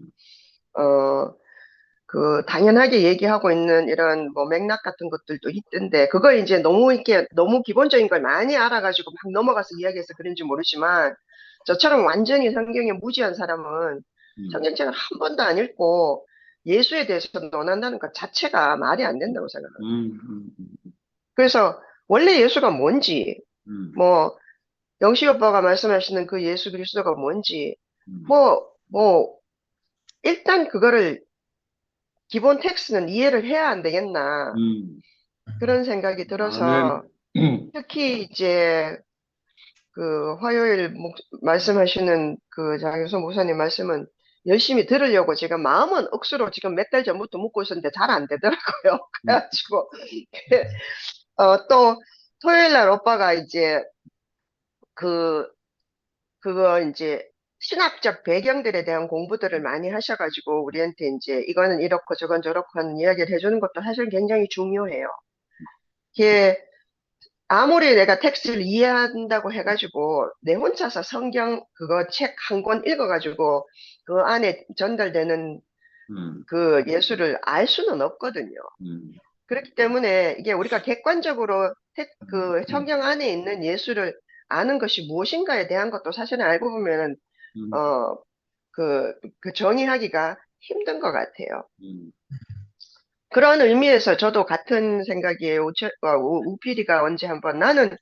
그 당연하게 얘기하고 있는 이런 뭐 맥락 같은 것들도 있던데 그거 이제 너무 이렇게 너무 기본적인 걸 많이 알아가지고 막 넘어가서 이야기해서 그런지 모르지만 저처럼 완전히 성경에 무지한 사람은 성경책을 한 번도 안 읽고 예수에 대해서 논한다는 것 자체가 말이 안 된다고 생각합니다. 그래서 원래 예수가 뭔지 뭐 영식 오빠가 말씀하시는 그 예수 그리스도가 뭔지 뭐 일단 그거를 기본 텍스트는 이해를 해야 안 되겠나 그런 생각이 들어서 특히 이제 그 화요일 말씀하시는 그 장효선 목사님 말씀은 열심히 들으려고 제가 마음은 억수로 지금 몇 달 전부터 묻고 있었는데 잘 안 되더라고요. 그래가지고 또 토요일 날 오빠가 이제 그거 이제 신학적 배경들에 대한 공부들을 많이 하셔가지고 우리한테 이제 이거는 이렇고 저건 저렇고 하는 이야기를 해주는 것도 사실 굉장히 중요해요. 이게 아무리 내가 텍스트를 이해한다고 해가지고 내 혼자서 성경 그거 책 한 권 읽어가지고 그 안에 전달되는 그 예수를 알 수는 없거든요. 그렇기 때문에 이게 우리가 객관적으로 그 성경 안에 있는 예수를 아는 것이 무엇인가에 대한 것도 사실은 알고 보면은 그 정의하기가 힘든 것 같아요. 그런 의미에서 저도 같은 생각이에요. 우피리가 언제 한번 나는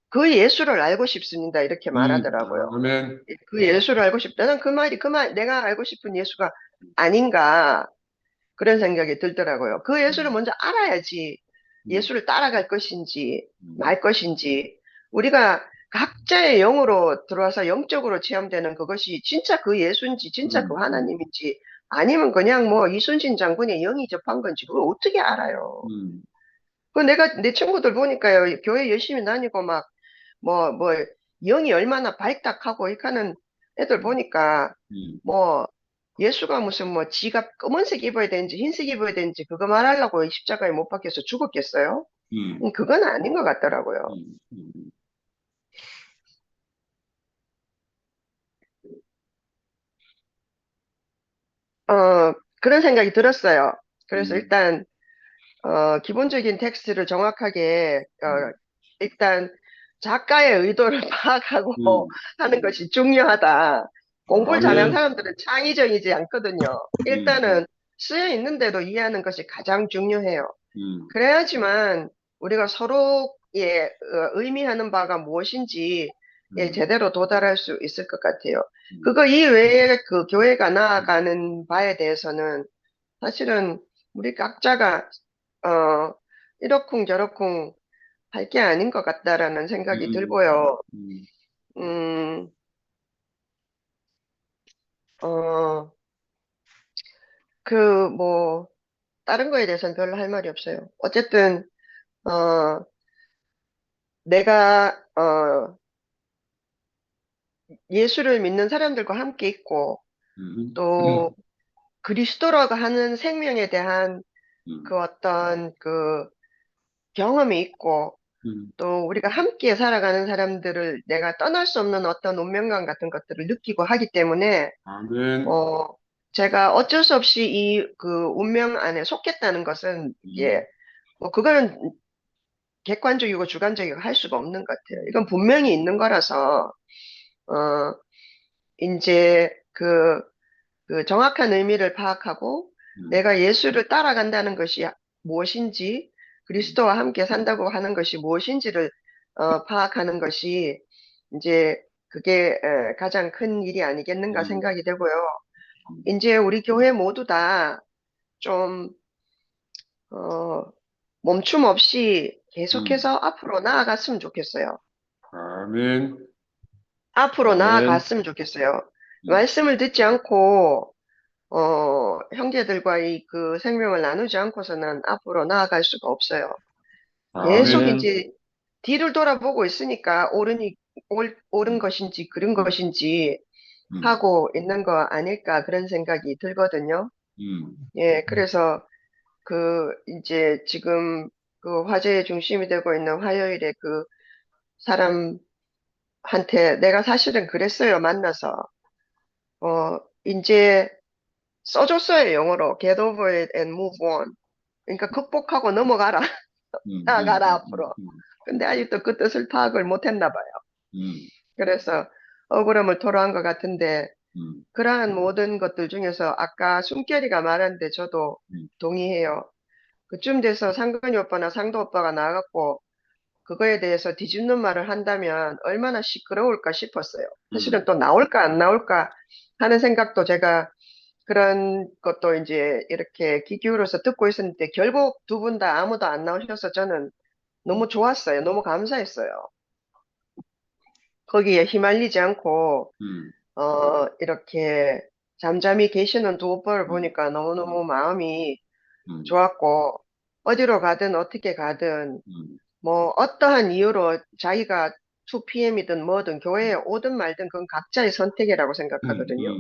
그 예수를 알고 싶습니다. 이렇게 말하더라고요. 아멘. 그 예수를 알고 싶다는 그 말이 내가 알고 싶은 예수가 아닌가 그런 생각이 들더라고요. 그 예수를 먼저 알아야지 예수를 따라갈 것인지 말 것인지 우리가 각자의 영으로 들어와서 영적으로 체험되는 그것이 진짜 그 예수인지 진짜 그 하나님인지 아니면 그냥 뭐 이순신 장군의 영이 접한 건지 그걸 어떻게 알아요? 그 내가 내 친구들 보니까요 교회 열심히 다니고 막 뭐 영이 얼마나 발達하고 이렇게 하는 애들 보니까 뭐 예수가 무슨 뭐 지가 검은색 입어야 되는지 흰색 입어야 되는지 그거 말하려고 십자가에 못 박혀서 죽었겠어요? 그건 아닌 것 같더라고요. 그런 생각이 들었어요. 그래서 일단 기본적인 텍스트를 정확하게 일단 작가의 의도를 파악하고 하는 것이 중요하다. 공부를 잘하는 아멘. 사람들은 창의적이지 않거든요. 일단은 쓰여 있는데도 이해하는 것이 가장 중요해요. 그래야지만 우리가 서로의 의미하는 바가 무엇인지 제대로 도달할 수 있을 것 같아요. 그거 이외에 그 교회가 나아가는 바에 대해서는 사실은 우리 각자가 이러쿵저러쿵 할 게 아닌 것 같다라는 생각이 들고요. 뭐 다른 거에 대해서는 별로 할 말이 없어요. 어쨌든 내가 예수를 믿는 사람들과 함께 있고 또 그리스도라고 하는 생명에 대한 그 어떤 그 경험이 있고 또 우리가 함께 살아가는 사람들을 내가 떠날 수 없는 어떤 운명감 같은 것들을 느끼고 하기 때문에 아멘. 제가 어쩔 수 없이 이 그 운명 안에 속했다는 것은 뭐 그거는 객관적이고 주관적이고 할 수가 없는 것 같아요. 이건 분명히 있는 거라서 이제 그 정확한 의미를 파악하고 내가 예수를 따라간다는 것이 무엇인지 그리스도와 함께 산다고 하는 것이 무엇인지를 파악하는 것이 이제 그게 가장 큰 일이 아니겠는가 생각이 되고요. 이제 우리 교회 모두 다 좀 멈춤 없이 계속해서 앞으로 나아갔으면 좋겠어요. 아멘. 앞으로 아멘. 나아갔으면 좋겠어요. 말씀을 듣지 않고 형제들과 그 생명을 나누지 않고서는 앞으로 나아갈 수가 없어요. 계속 아멘. 이제 뒤를 돌아보고 있으니까 옳은 것인지 그른 것인지 하고 있는 거 아닐까 그런 생각이 들거든요. 예, 그래서 이제 지금 그 화제의 중심이 되고 있는 화요일에 그 사람한테 내가 사실은 그랬어요. 만나서. 이제 써줬어요. 영어로. Get over it and move on. 그러니까 극복하고 넘어가라. 나아가라 앞으로. 근데 아직도 그 뜻을 파악을 못했나 봐요. 그래서 억울함을 토로한 것 같은데 그러한 모든 것들 중에서 아까 숨결이가 말한데 저도 동의해요. 그쯤 돼서 상근이 오빠나 상도 오빠가 나와갖고 그거에 대해서 뒤집는 말을 한다면 얼마나 시끄러울까 싶었어요. 사실은 또 나올까 안 나올까 하는 생각도 제가 그런 것도 이제 이렇게 귀 기울여서 듣고 있었는데 결국 두 분 다 아무도 안 나오셔서 저는 너무 좋았어요. 너무 감사했어요. 거기에 휘말리지 않고 이렇게 잠잠히 계시는 두 오빠를 보니까 너무너무 마음이 좋았고 어디로 가든 어떻게 가든 뭐 어떠한 이유로 자기가 2PM이든 뭐든 교회에 오든 말든 그건 각자의 선택이라고 생각하거든요.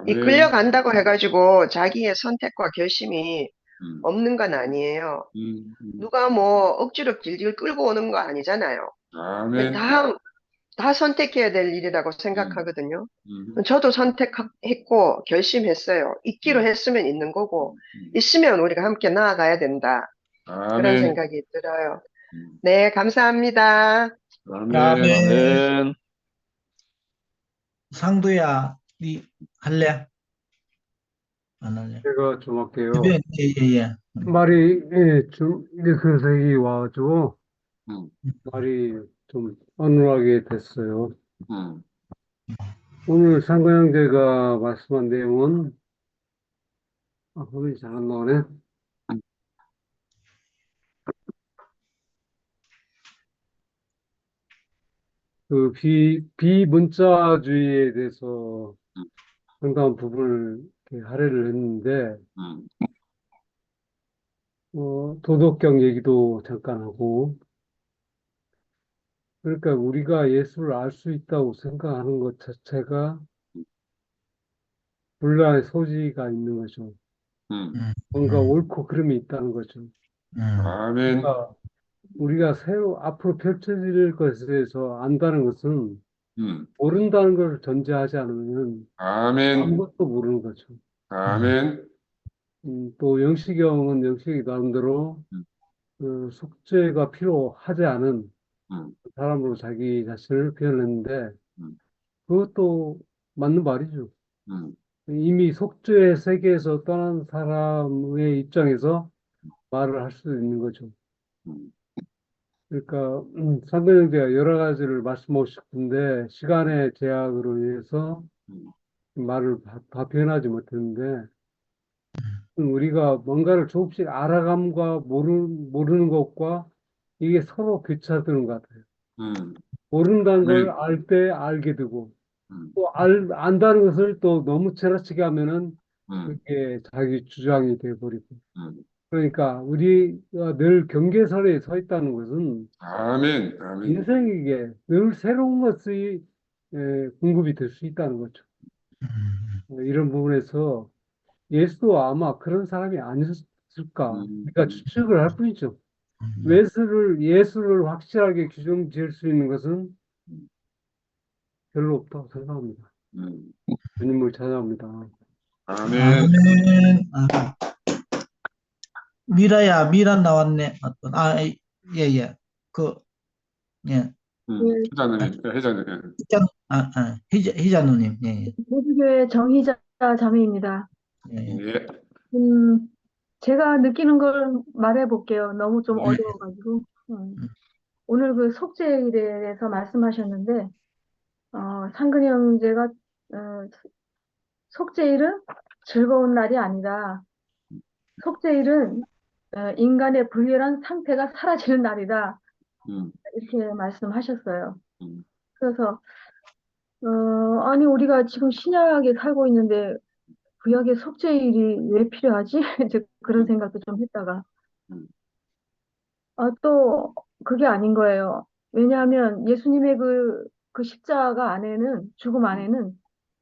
이 아멘. 끌려간다고 해가지고 자기의 선택과 결심이 음, 없는 건 아니에요. 음, 누가 뭐 억지로 질질 끌고 오는 거 아니잖아요. 아멘. 다 선택해야 될 일이라고 생각하거든요. 저도 선택했고 결심했어요. 있기로 했으면 있는 거고, 있으면 우리가 함께 나아가야 된다. 그런 아멘. 생각이 들어요. 네, 감사합니다. 아멘. 아멘. 아멘. 상도야, 니 할래? 안 할래? 제가 좀 할게요. 주변, 예. 말이, 그래서 여기 와가지고, 음, 말이 좀 어눌하게 됐어요. 음, 오늘 상관 형제가 말씀한 내용은, 화면이 잘 안 나오네. 그 비문자주의에 대해서 음, 상당한 부분을 이렇게 할애를 했는데, 음, 도덕경 얘기도 잠깐 하고, 그러니까 우리가 예수를 알 수 있다고 생각하는 것 자체가 분란의 소지가 있는 거죠. 음. 뭔가 옳고 그름이 있다는 거죠. 아멘. 그러니까 우리가 새로 앞으로 펼쳐질 것에 대해서 안다는 것은 음, 모른다는 것을 전제하지 않으면 아멘. 아무것도 모르는 거죠. 아멘. 또 영시경은 영식이 나름대로 음, 속죄가 필요하지 않은 음, 사람으로 자기 자신을 표현했는데 음, 그것도 맞는 말이죠. 음, 이미 속죄의 세계에서 떠난 사람의 입장에서 말을 할 수 있는 거죠. 음, 그러니까 상근 형제가 여러 가지를 말씀하고 싶은데 시간의 제약으로 인해서 음, 말을 다 표현하지 못했는데 우리가 뭔가를 조금씩 알아감과 모르는 것과 이게 서로 교차되는 것 같아요. 음. 모른다는 걸 아멘. 알 때 알게 되고 음, 또 안다는 것을 또 너무 지나치게 하면은 음, 그게 자기 주장이 돼버리고 음. 그러니까 우리가 늘 경계선에 서 있다는 것은 아멘. 아멘. 인생에게 늘 새로운 것이 공급이 될 수 있다는 거죠. 이런 부분에서 예수도 아마 그런 사람이 아니었을까 우리가 추측을 할 뿐이죠. 예수를 확실하게 규정 지을 수 있는 것은 별로 없다고 생각합니다. 음, 주님을 찾아옵니다. 아멘. 아멘. 미라야, 미라 나왔네. 예. 예. 회장님, 회장님. 희자 누님. 예. 모두교회 정희자 자매입니다. 예. 예. 제가 느끼는 걸 말해 볼게요. 너무 좀 예. 어려워가지고. 오늘 그 속죄일에 대해서 말씀하셨는데, 상근 형제가, 속죄일은 즐거운 날이 아니다. 속죄일은 인간의 불결한 상태가 사라지는 날이다. 음, 이렇게 말씀하셨어요. 음, 그래서, 아니, 우리가 지금 신약에 살고 있는데, 구약의 속죄일이 왜 필요하지? 이제 그런 생각도 좀 했다가, 음, 또 그게 아닌 거예요. 왜냐하면 예수님의 그 십자가 안에는, 죽음 안에는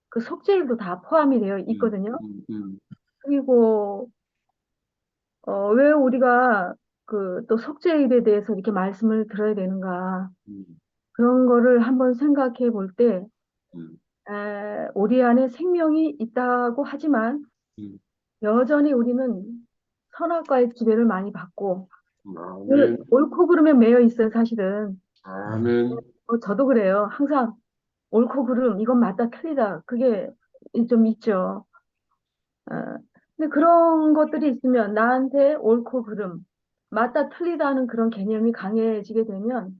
그 속죄일도 다 포함이 되어 있거든요. 음. 그리고, 왜 우리가 그 또 속죄일에 대해서 이렇게 말씀을 들어야 되는가. 음, 그런 거를 한번 생각해 볼 때, 음, 우리 안에 생명이 있다고 하지만, 음. 여전히 우리는 선악과의 지배를 많이 받고, 아멘. 옳고 그름에 매여 있어요, 사실은. 아멘. 저도 그래요. 항상 옳고 그름, 이건 맞다, 틀리다. 그게 좀 있죠. 어, 근데 그런 것들이 있으면 나한테 옳고 그름, 맞다, 틀리다는 그런 개념이 강해지게 되면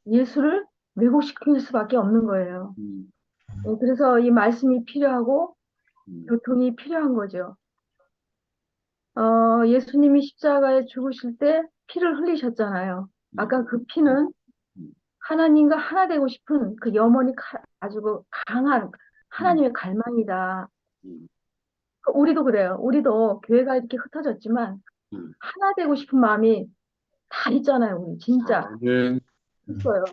예수를 왜곡시킬 수밖에 없는 거예요. 음, 그래서 이 말씀이 필요하고 음, 교통이 필요한 거죠. 예수님이 십자가에 죽으실 때 피를 흘리셨잖아요. 아까 그 피는 하나님과 하나 되고 싶은 그 염원이 아주 그 강한 하나님의 갈망이다. 음, 우리도 그래요. 우리도 교회가 이렇게 흩어졌지만 음. 하나 되고 싶은 마음이 다 있잖아요. 우리 진짜 아멘. 있어요.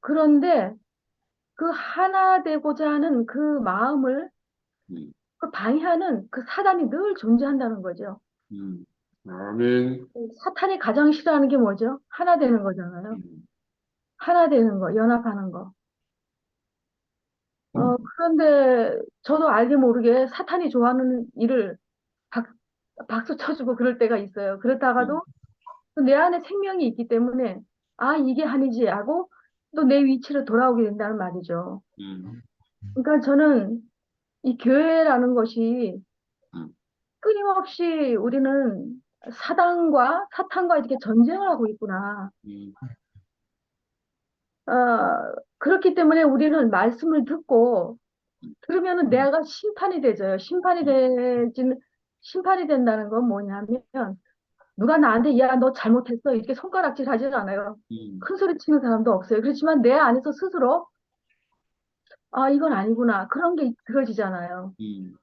그런데 그 하나 되고자 하는 그 마음을 음, 그 방해하는 그 사단이 늘 존재한다는 거죠. 아멘. 사탄이 가장 싫어하는 게 뭐죠? 하나 되는 거잖아요. 음, 하나 되는 거, 연합하는 거. 그런데 저도 알게 모르게 사탄이 좋아하는 일을 박, 박수 쳐주고 그럴 때가 있어요. 음, 그렇다가도 또 내 안에 생명이 있기 때문에 아, 이게 아니지 하고 또 내 위치로 돌아오게 된다는 말이죠. 음, 그러니까 저는 이 교회라는 것이 음, 끊임없이 우리는 사탄과 이렇게 전쟁을 하고 있구나. 음, 어, 그렇기 때문에 우리는 말씀을 듣고 그러면은 내가 심판이 되져요. 심판이 된다는 건 뭐냐면 누가 나한테 야, 너 잘못했어. 이렇게 손가락질 하질 않아요. 음, 큰 소리 치는 사람도 없어요. 그렇지만 내 안에서 스스로 아, 이건 아니구나. 그런 게 들어지잖아요. 음,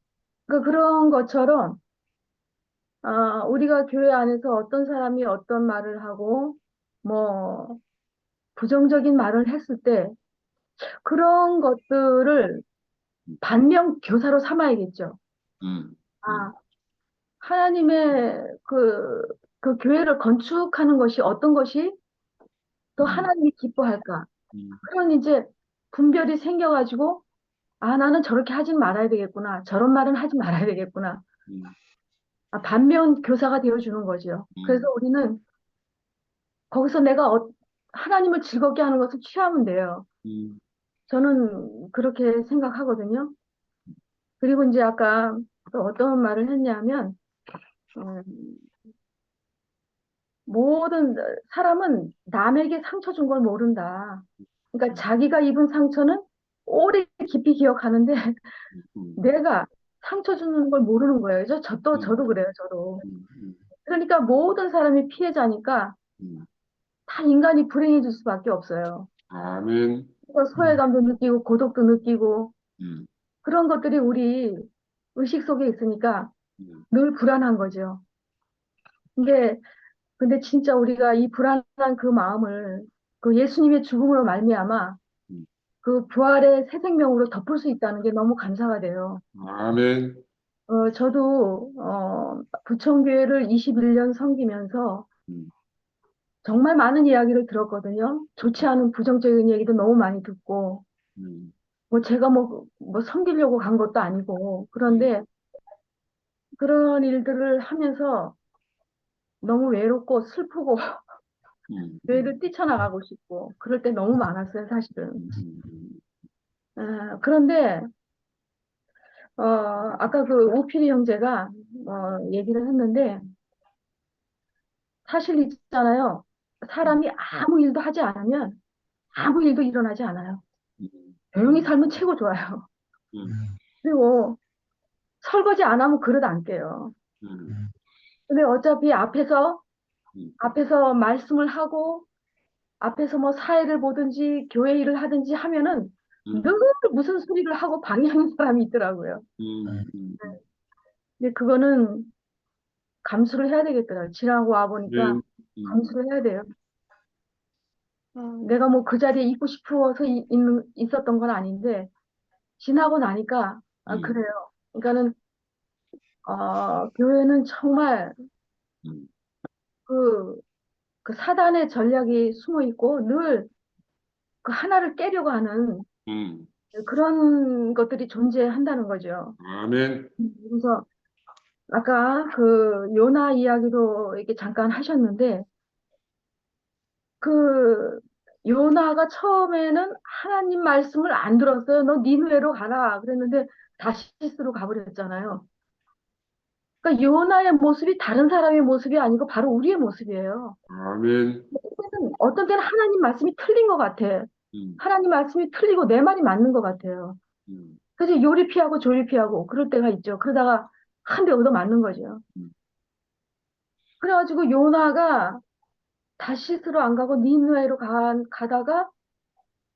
그러니까 그런 것처럼 우리가 교회 안에서 어떤 사람이 어떤 말을 하고 뭐 부정적인 말을 했을 때 그런 것들을 반면 교사로 삼아야겠죠. 음, 아, 하나님의 그 교회를 건축하는 것이 어떤 것이 또 음, 하나님이 기뻐할까? 음, 그런 이제 분별이 생겨가지고, 아, 나는 저렇게 하진 말아야 되겠구나. 저런 말은 하지 말아야 되겠구나. 음, 반면 교사가 되어주는 거죠. 그래서 음, 우리는 거기서 내가 하나님을 즐겁게 하는 것을 취하면 돼요. 음, 저는 그렇게 생각하거든요. 그리고 이제 아까 또 어떤 말을 했냐면, 음, 모든 사람은 남에게 상처 준 걸 모른다. 그러니까 자기가 입은 상처는 오래 깊이 기억하는데 음, 내가 상처 주는 걸 모르는 거예요. 음, 저도 그래요, 저도. 음, 그러니까 모든 사람이 피해자니까 음. 다 인간이 불행해질 수밖에 없어요. 아멘. 그래서 소외감도 느끼고 고독도 느끼고 음, 그런 것들이 우리 의식 속에 있으니까 음, 늘 불안한 거죠. 근데, 근데 진짜 우리가 이 불안한 그 마음을 그 예수님의 죽음으로 말미암아 음. 그 부활의 새 생명으로 덮을 수 있다는 게 너무 감사가 돼요. 아멘. 저도 부천교회를 21년 섬기면서 음, 정말 많은 이야기를 들었거든요. 좋지 않은 부정적인 얘기도 너무 많이 듣고 음, 뭐 제가 뭐 섬기려고 간 것도 아니고 음, 그런데 그런 일들을 하면서 너무 외롭고 슬프고 음, 교회를 뛰쳐나가고 싶고 그럴 때 너무 많았어요, 사실은. 음. 그런데 아까 그 오피리 형제가 얘기를 했는데 사실 있잖아요. 사람이 아무 일도 하지 않으면 아무 일도 일어나지 않아요. 조용히 살면 최고 좋아요. 음, 그리고 설거지 안 하면 그릇 안 깨요. 음, 근데 어차피 음, 앞에서 말씀을 하고 앞에서 뭐 사회를 보든지 교회 일을 하든지 하면은 늘 음, 무슨 소리를 하고 방해하는 사람이 있더라고요. 음. 근데 그거는 감수를 해야 되겠더라고요. 지나고 와 보니까 아멘. 음, 감수를 해야 돼요. 내가 뭐 그 자리에 있고 싶어서 있었던 건 아닌데 지나고 나니까 음, 그래요. 그러니까는 교회는 정말 음, 그, 그 사단의 전략이 숨어 있고 늘 그 하나를 깨려고 하는 음. 그런 것들이 존재한다는 거죠. 아멘. 그래서 아까 그 요나 이야기도 이렇게 잠깐 하셨는데 그 요나가 처음에는 하나님 말씀을 안 들었어요. 너 니느웨로 가라. 그랬는데 다시스로 가버렸잖아요. 그러니까 요나의 모습이 다른 사람의 모습이 아니고 바로 우리의 모습이에요. 아멘. 어떤 때는 하나님 말씀이 틀린 것 같아. 음, 하나님 말씀이 틀리고 내 말이 맞는 것 같아요. 음, 그래서 요리 피하고 조리 피하고 그럴 때가 있죠. 그러다가 한 대 얻어 맞는 거죠. 음, 그래가지고 요나가 다시스로 안 가고 니느웨로 가다가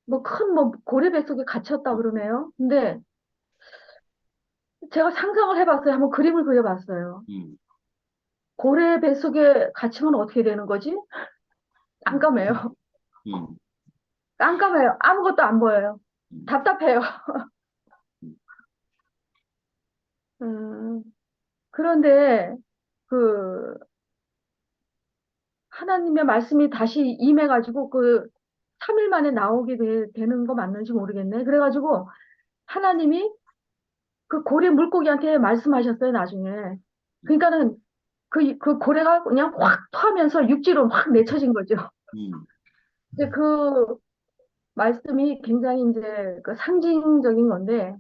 뭐 큰 뭐 고래 뱃속에 갇혔다 그러네요. 근데 제가 상상을 해봤어요. 한번 그림을 그려봤어요. 음, 고래 뱃속에 갇히면 어떻게 되는 거지? 음, 깜깜해요. 음. 깜깜해요. 아무것도 안 보여요. 답답해요. 그런데 그 하나님의 말씀이 다시 임해가지고 그 3일 만에 나오게 되는 거 맞는지 모르겠네. 그래가지고 하나님이 그 고래 물고기한테 말씀하셨어요, 나중에. 그러니까는 그 고래가 그냥 확 토하면서 육지로 막 내쳐진 거죠. 이제 그 말씀이 굉장히 이제 그 상징적인 건데,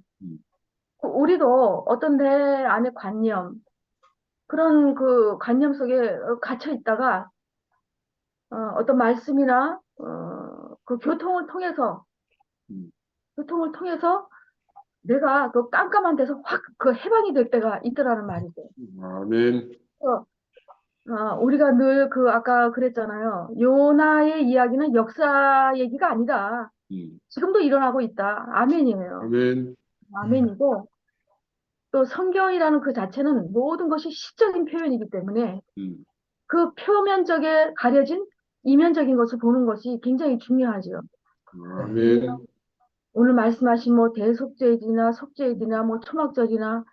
우리도 어떤 내 안의 관념, 그런 그 관념 속에 갇혀 있다가, 어떤 말씀이나, 그 교통을 통해서 내가 그 깜깜한 데서 확 그 해방이 될 때가 있더라는 말이죠. 아멘. 어, 우리가 늘 그 아까 그랬잖아요. 요나의 이야기는 역사 얘기가 아니다. 지금도 일어나고 있다. 아멘이에요. 아멘. 아멘이고 또 성경이라는 그 자체는 모든 것이 시적인 표현이기 때문에 그 표면적에 가려진 이면적인 것을 보는 것이 굉장히 중요하죠. 아멘. 오늘 말씀하신 뭐 대속죄이나 속죄이나 뭐 초막절이나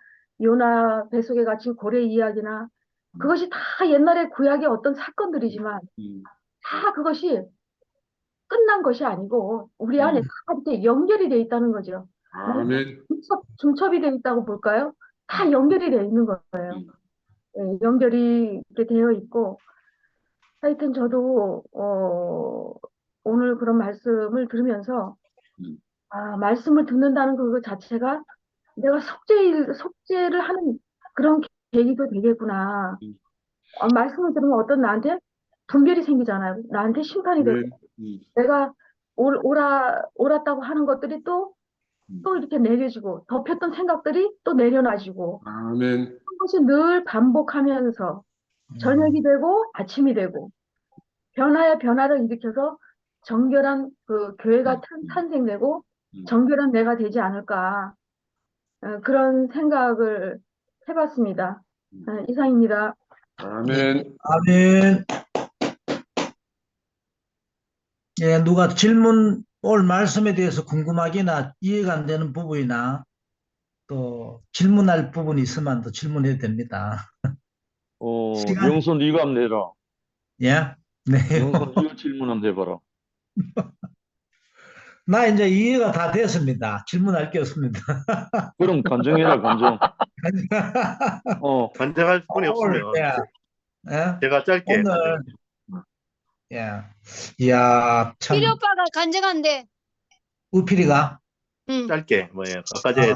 요나 뱃속에 갇힌 고래 이야기나 그것이 다 옛날에 구약의 어떤 사건들이지만 다 그것이 끝난 것이 아니고 우리 안에 다 이렇게 연결이 돼 있다는 거죠. 아멘. 중첩이 돼 있다고 볼까요? 다 연결이 돼 있는 거예요. 네, 연결이 이렇게 되어 있고 하여튼 저도 오늘 그런 말씀을 들으면서 말씀을 듣는다는 그 자체가 내가 속죄를 하는 그런 계기가 되겠구나. 말씀을 들으면 어떤 나한테 분별이 생기잖아요. 나한테 심판이 되고 내가 옳았다고 하는 것들이 또 이렇게 내려지고 덮였던 생각들이 또 내려놔지고 아멘. 그것이 늘 반복하면서 저녁이 되고 아침이 되고 변화에 변화를 일으켜서 정결한 그 교회가 탄생되고 정결한 내가 되지 않을까 그런 생각을 해봤습니다. 이상입니다. 아멘. 아멘. 예, 누가 오늘 말씀에 대해서 궁금하거나 이해가 안 되는 부분이나 또 질문할 부분이 있으면 또 질문해도 됩니다. 시간, 영선 네가 한번 내라. 예? 네. 영선 네가 질문 한번 해봐라. 나 이제 이해가 다 됐습니다. 질문할 게 없습니다. 그럼 간증해라, 간증. 간증할 분이 오늘, 없으면 예? 제가 짧게 오늘, 예. 이야, 참, 필요 오빠가 간증한대. 우필이가, 짧게 뭐예요. 아까 제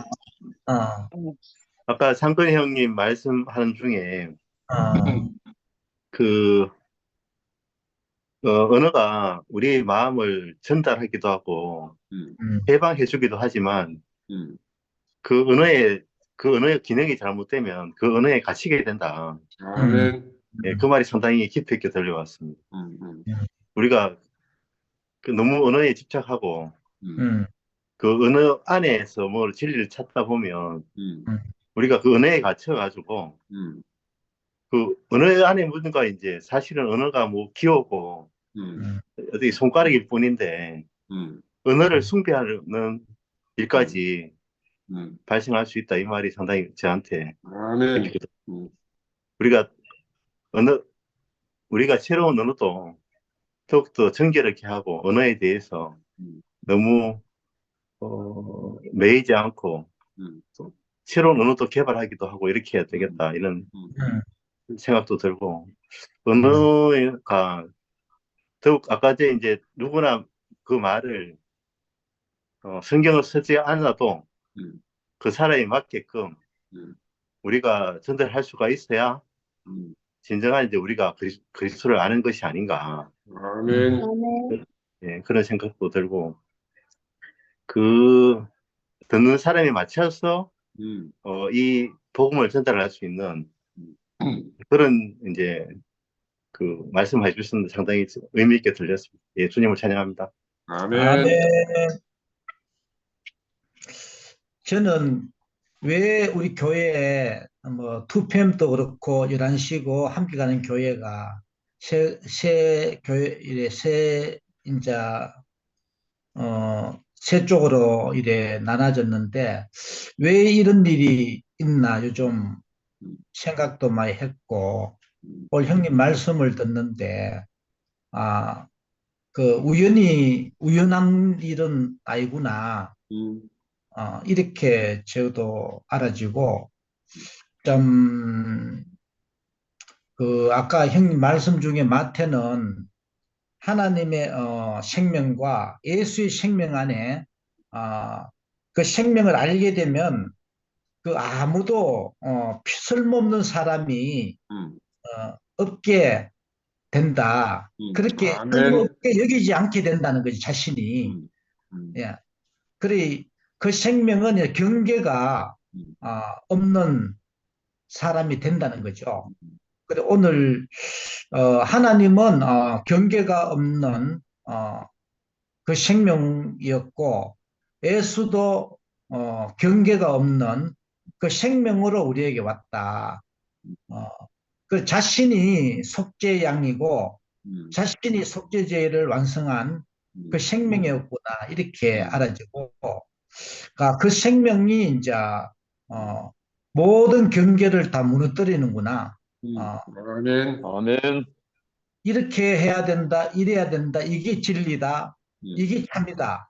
아까 상근 형님 말씀하는 중에 그 언어가 우리의 마음을 전달하기도 하고 해방해주기도 하지만 그 언어의 기능이 잘못되면 그 언어에 갇히게 된다. 아멘. 예, 그 말이 상당히 깊이 있게 들려왔습니다. 우리가 너무 언어에 집착하고 그 언어 안에서 뭘 진리를 찾다 보면 우리가 그 언어에 갇혀가지고 그 언어 안에 뭔가 이제 사실은 언어가 뭐 귀여고 어디 손가락일 뿐인데 언어를 숭배하는 일까지 발생할 수 있다. 이 말이 상당히 저한테 아멘. 우리가 새로운 언어도 더욱더 정결하게 하고 언어에 대해서 너무 매이지 않고 또 새로운 언어도 개발하기도 하고 이렇게 해야 되겠다 이런 생각도 들고 언어가 더욱 아까 전에 이제 누구나 그 말을 성경을 쓰지 않아도 그 사람에 맞게끔 우리가 전달할 수가 있어야 진정한 이제 우리가 그리스도를 아는 것이 아닌가. 아멘. 예, 그런 생각도 들고 그 듣는 사람에 맞춰서 이 복음을 전달할 수 있는 그런 이제 그 말씀해 주셨는데 상당히 의미 있게 들렸습니다. 예, 주님을 찬양합니다. 아멘. 저는 왜 우리 교회에 뭐 2PM도 그렇고 11시고 함께 가는 교회가 새 교회, 새, 이제 세 쪽으로 이래 나눠졌는데, 왜 이런 일이 있나 요즘 생각도 많이 했고, 오늘 형님 말씀을 듣는데, 아, 우연한 일은 아니구나. 이렇게 저도 알아지고, 좀, 아까 형님 말씀 중에 마태는 하나님의 생명과 예수의 생명 안에 그 생명을 알게 되면 그 아무도 쓸모없는 사람이 없게 된다. 그렇게 아멘. 쓸모없게 여기지 않게 된다는 거지, 자신이. 예. 그래, 그 생명은 경계가 없는 사람이 된다는 거죠. 그래, 오늘 하나님은 경계가 없는 그 생명이었고, 예수도 경계가 없는 그 생명으로 우리에게 왔다. 어, 그 자신이 속죄양이고 자신이 속죄제를 완성한 그 생명이었구나, 이렇게 알아지고, 그 생명이 이제 모든 경계를 다 무너뜨리는구나. 아멘. 아멘. 이렇게 해야 된다, 이래야 된다, 이게 진리다, 이게 참이다,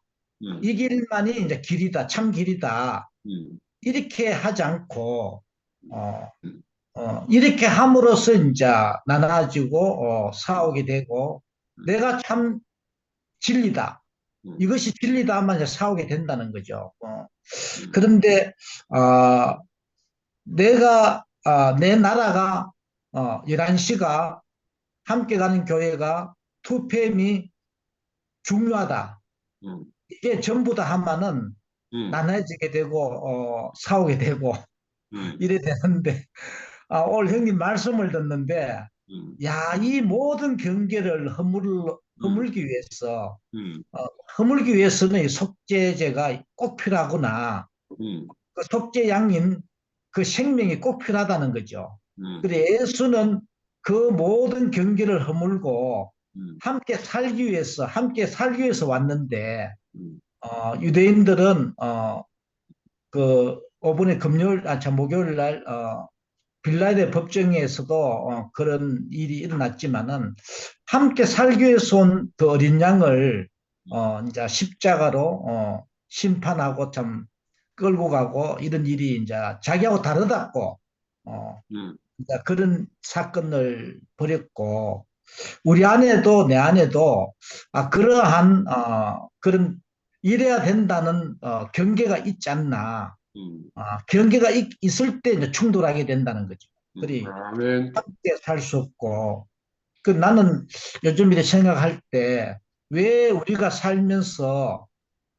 이 길만이 이제 길이다, 참 길이다, 이렇게 하지 않고 이렇게 함으로써 이제 나눠지고 싸우게 되고, 내가 참 진리다, 이것이 진리다 하면 이제 싸우게 된다는 거죠. 그런데 내 나라가 11시가 함께 가는 교회가 2PM이 중요하다, 이게 전부 다 하면은 나눠지게 되고 싸우게 되고 이래 되는데, 오늘 형님 말씀을 듣는데, 야, 이 모든 경계를 허물기 위해서 허물기 위해서는 이 속죄제가 꼭 필요하구나. 그 속죄양인 그 생명이 꼭 필요하다는 거죠. 그래, 예수는 그 모든 경계를 허물고 함께 살기 위해서 왔는데, 유대인들은 이번에 목요일 날 빌라델 법정에서도 그런 일이 일어났지만은, 함께 살기 위해서 온 그 어린 양을 이제 십자가로 심판하고 참 끌고 가고, 이런 일이 이제 자기하고 다르다고 이제 그런 사건을 벌였고, 우리 안에도 내 안에도 그러한 그런 이래야 된다는 경계가 있지 않나. 경계가 있을 때 이제 충돌하게 된다는 거죠. 그리 아멘. 함께 살 수 없고, 나는 요즘 이렇게 생각할 때, 왜 우리가 살면서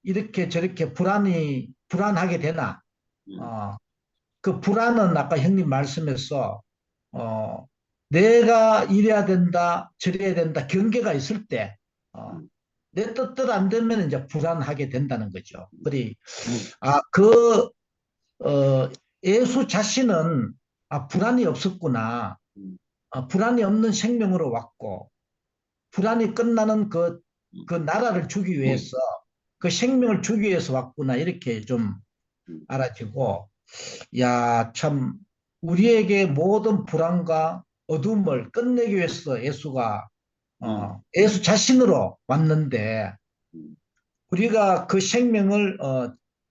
이렇게 저렇게 불안하게 되나? 그 불안은 아까 형님 말씀에서 내가 이래야 된다, 저래야 된다, 경계가 있을 때, 내 뜻대로 안 되면 이제 불안하게 된다는 거죠. 그리 예수 자신은 불안이 없었구나. 불안이 없는 생명으로 왔고, 불안이 끝나는 그 나라를 주기 위해서, 그 생명을 주기 위해서 왔구나, 이렇게 좀 알아지고, 야, 참, 우리에게 모든 불안과 어둠을 끝내기 위해서 예수 자신으로 왔는데, 우리가 그 생명을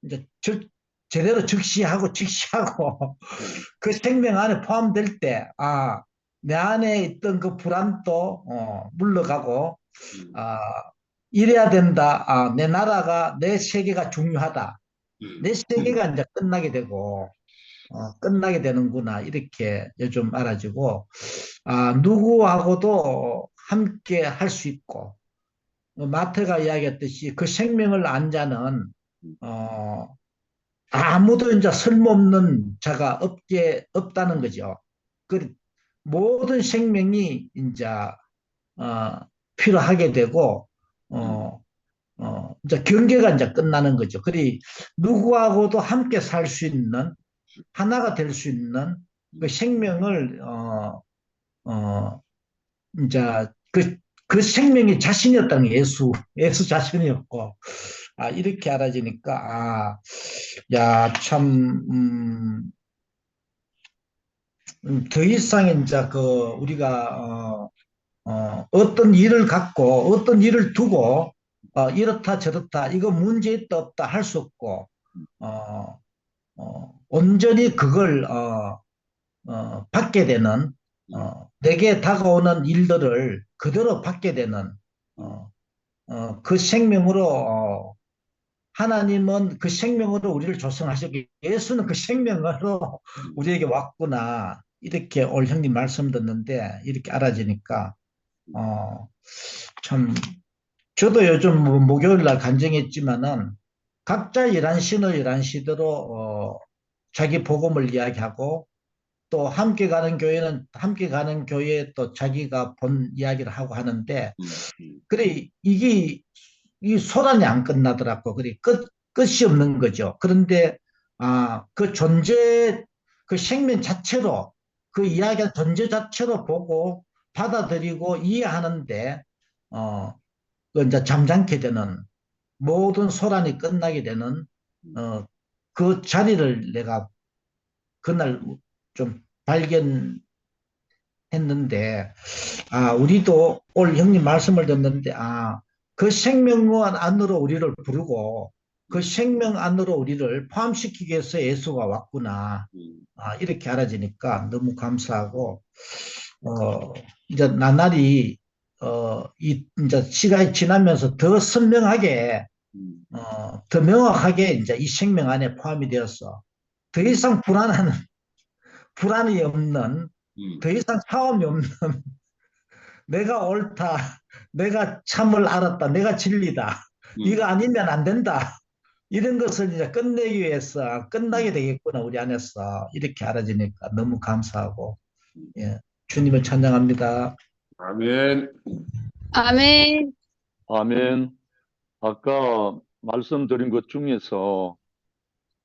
이제 제대로 직시하고 그 생명 안에 포함될 때, 내 안에 있던 그 불안도 물러가고, 이래야 된다, 내 나라가, 내 세계가 중요하다, 내 세계가 이제 끝나게 되는구나, 이렇게 요즘 알아지고, 누구하고도 함께 할 수 있고, 마태가 이야기했듯이 그 생명을 안 자는 아무도 이제 쓸모없는 자가 없다는 거죠. 그 모든 생명이 이제 필요하게 되고, 이제 경계가 이제 끝나는 거죠. 그리 누구하고도 함께 살 수 있는, 하나가 될 수 있는 그 생명을 이제 그 생명이 자신이었다는 게 예수 자신이었고, 이렇게 알아지니까, 야, 참, 더 이상 이제 우리가, 어떤 일을 갖고, 어떤 일을 두고, 이렇다 저렇다, 이거 문제 있다 없다 할 수 없고, 온전히 그걸, 받게 되는, 내게 다가오는 일들을 그대로 받게 되는, 그 생명으로, 하나님은 그 생명으로 우리를 조성하셨고, 예수는 그 생명으로 우리에게 왔구나. 이렇게 올 형님 말씀 듣는데, 이렇게 알아지니까, 참, 저도 요즘 뭐 목요일 날 간증했지만은, 각자 일한 신의 일한 시대로, 자기 복음을 이야기하고, 또 함께 가는 교회는 함께 가는 교회에 또 자기가 본 이야기를 하고 하는데, 그래, 이 소란이 안 끝나더라고. 그래, 끝이 없는 거죠. 그런데, 그 존재, 그 생명 자체로, 그 이야기한 존재 자체로 보고 받아들이고 이해하는데, 그 이제 잠잠게 되는, 모든 소란이 끝나게 되는, 그 자리를 내가 그날 좀 발견했는데, 우리도 올 형님 말씀을 듣는데, 그 생명 안으로 우리를 부르고, 그 생명 안으로 우리를 포함시키기 위해서 예수가 왔구나. 이렇게 알아지니까 너무 감사하고, 이제 나날이, 이제 시간이 지나면서 더 선명하게, 더 명확하게 이제 이 생명 안에 포함이 되어서, 더 이상 불안이 없는, 더 이상 차움이 없는, 내가 옳다, 내가 참을 알았다, 내가 진리다, 이거 아니면 안 된다, 이런 것을 이제 끝내기 위해서 끝나게 되겠구나, 우리 안에서. 이렇게 알아지니까 너무 감사하고, 예, 주님을 찬양합니다. 아멘. 아멘. 아멘. 아까 말씀드린 것 중에서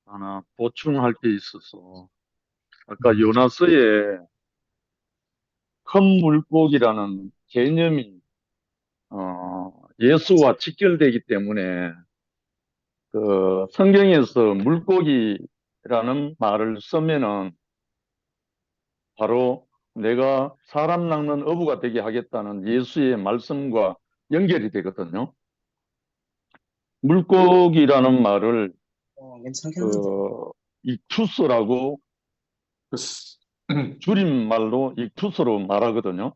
하나 보충할 게 있어서, 아까 요나서에 큰 물고기라는 개념이 예수와 직결되기 때문에 그 성경에서 물고기라는 말을 쓰면은 바로 내가 사람 낚는 어부가 되게 하겠다는 예수의 말씀과 연결이 되거든요. 물고기라는 말을 익투스라고 줄임말로 익투스로 말하거든요.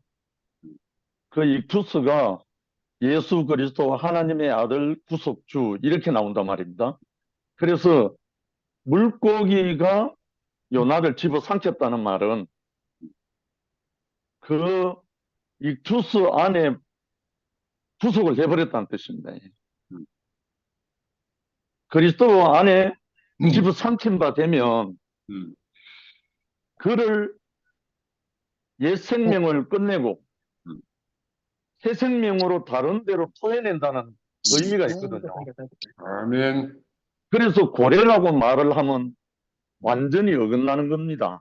그 익투스가 예수 그리스도 하나님의 아들 구속주 이렇게 나온단 말입니다. 그래서 물고기가 요나를 집어삼켰다는 말은 그 익투스 안에 구속을 해버렸다는 뜻입니다. 그리스도 안에 집어삼킨 바 되면 그를 옛 생명을 끝내고 새 생명으로 다른 데로 토해낸다는 의미가 있거든요. 아멘. 그래서 고래라고 말을 하면 완전히 어긋나는 겁니다.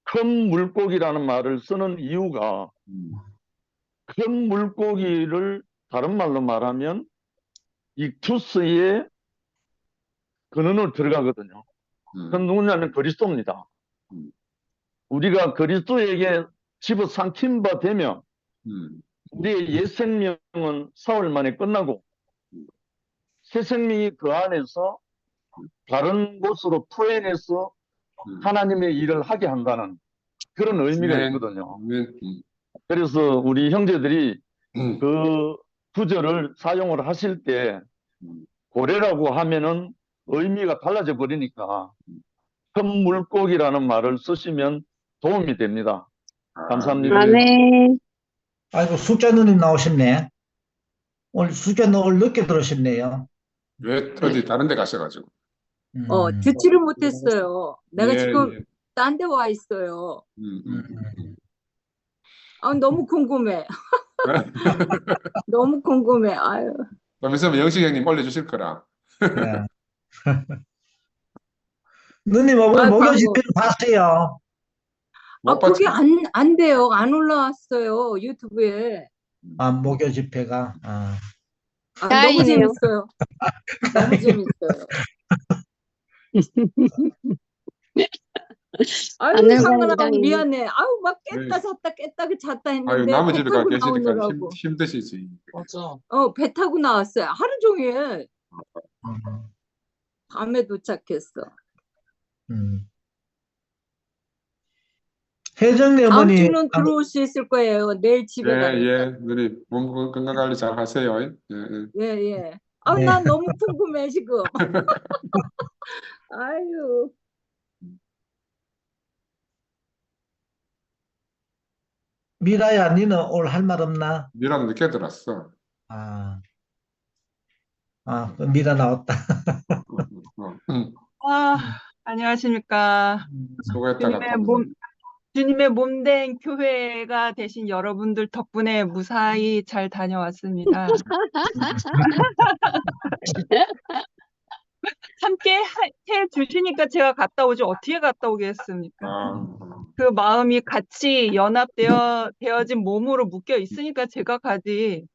큰 물고기라는 말을 쓰는 이유가 큰 물고기를 다른 말로 말하면 익투스의 근원으로 들어가거든요. 그건 누구냐면 그리스도입니다. 우리가 그리스도에게 집어삼킨 바 되면 우리의 옛 생명은 사흘 만에 끝나고 새 생명이 그 안에서 다른 곳으로 토해내서 하나님의 일을 하게 한다는 그런 의미가 있거든요. 그래서 우리 형제들이 그 구절을 사용을 하실 때 고래라고 하면은 의미가 달라져 버리니까 큰 물고기라는 말을 쓰시면 도움이 됩니다. 감사합니다. 아멘. 아이고, 숙자 누님 나오셨네. 숙자 누님 오늘 늦게 들어오셨네요. 왜 어디 다른 데 가셔가지고. 듣지를 못했어요. 내가 예, 지금 예. 딴 데 와 있어요. 음. 너무 궁금해. 너무 궁금해. 아유. 좀 있으면 영식 형님 올려주실 거라. 네. 누님, 오늘 목요일 집회 봤어요. 못 그게 봤지? 안 돼요. 안 올라왔어요. 유튜브에. 목요 집회가. 아, 너무 다행이네요. 재밌어요. 너무 재밌어요. 아유, 하늘과는 상근아, 다행이네. 미안해. 아유, 막 네. 깼다 잤다 깼다 잤다 아유, 했는데 남의 배 집에 타고 가 계시니까 나오느라고. 힘드시지. 배 타고 나왔어요. 하루 종일 음, 밤에 도착했어. 음. 혜정이 다음 어머니, 주는 들어올 수 있을 거예요. 내일 집에 예, 가니까. 예, 누님 몸 건강 관리 잘 하세요. 예, 예. 예, 예. 아, 네. 난 너무 궁금해, 지금. 아유. 미라야, 니는 올 할 말 없나? 미랑 늦게 들었어. 아, 미라 나왔다. 안녕하십니까. 수고했다 주님의 갔다. 주님의 몸된 교회가 되신 여러분들 덕분에 무사히 잘 다녀왔습니다. 함께 해 주시니까 제가 갔다 오지 어떻게 갔다 오겠습니까? 그 마음이 같이 되어진 몸으로 묶여 있으니까 제가 가지.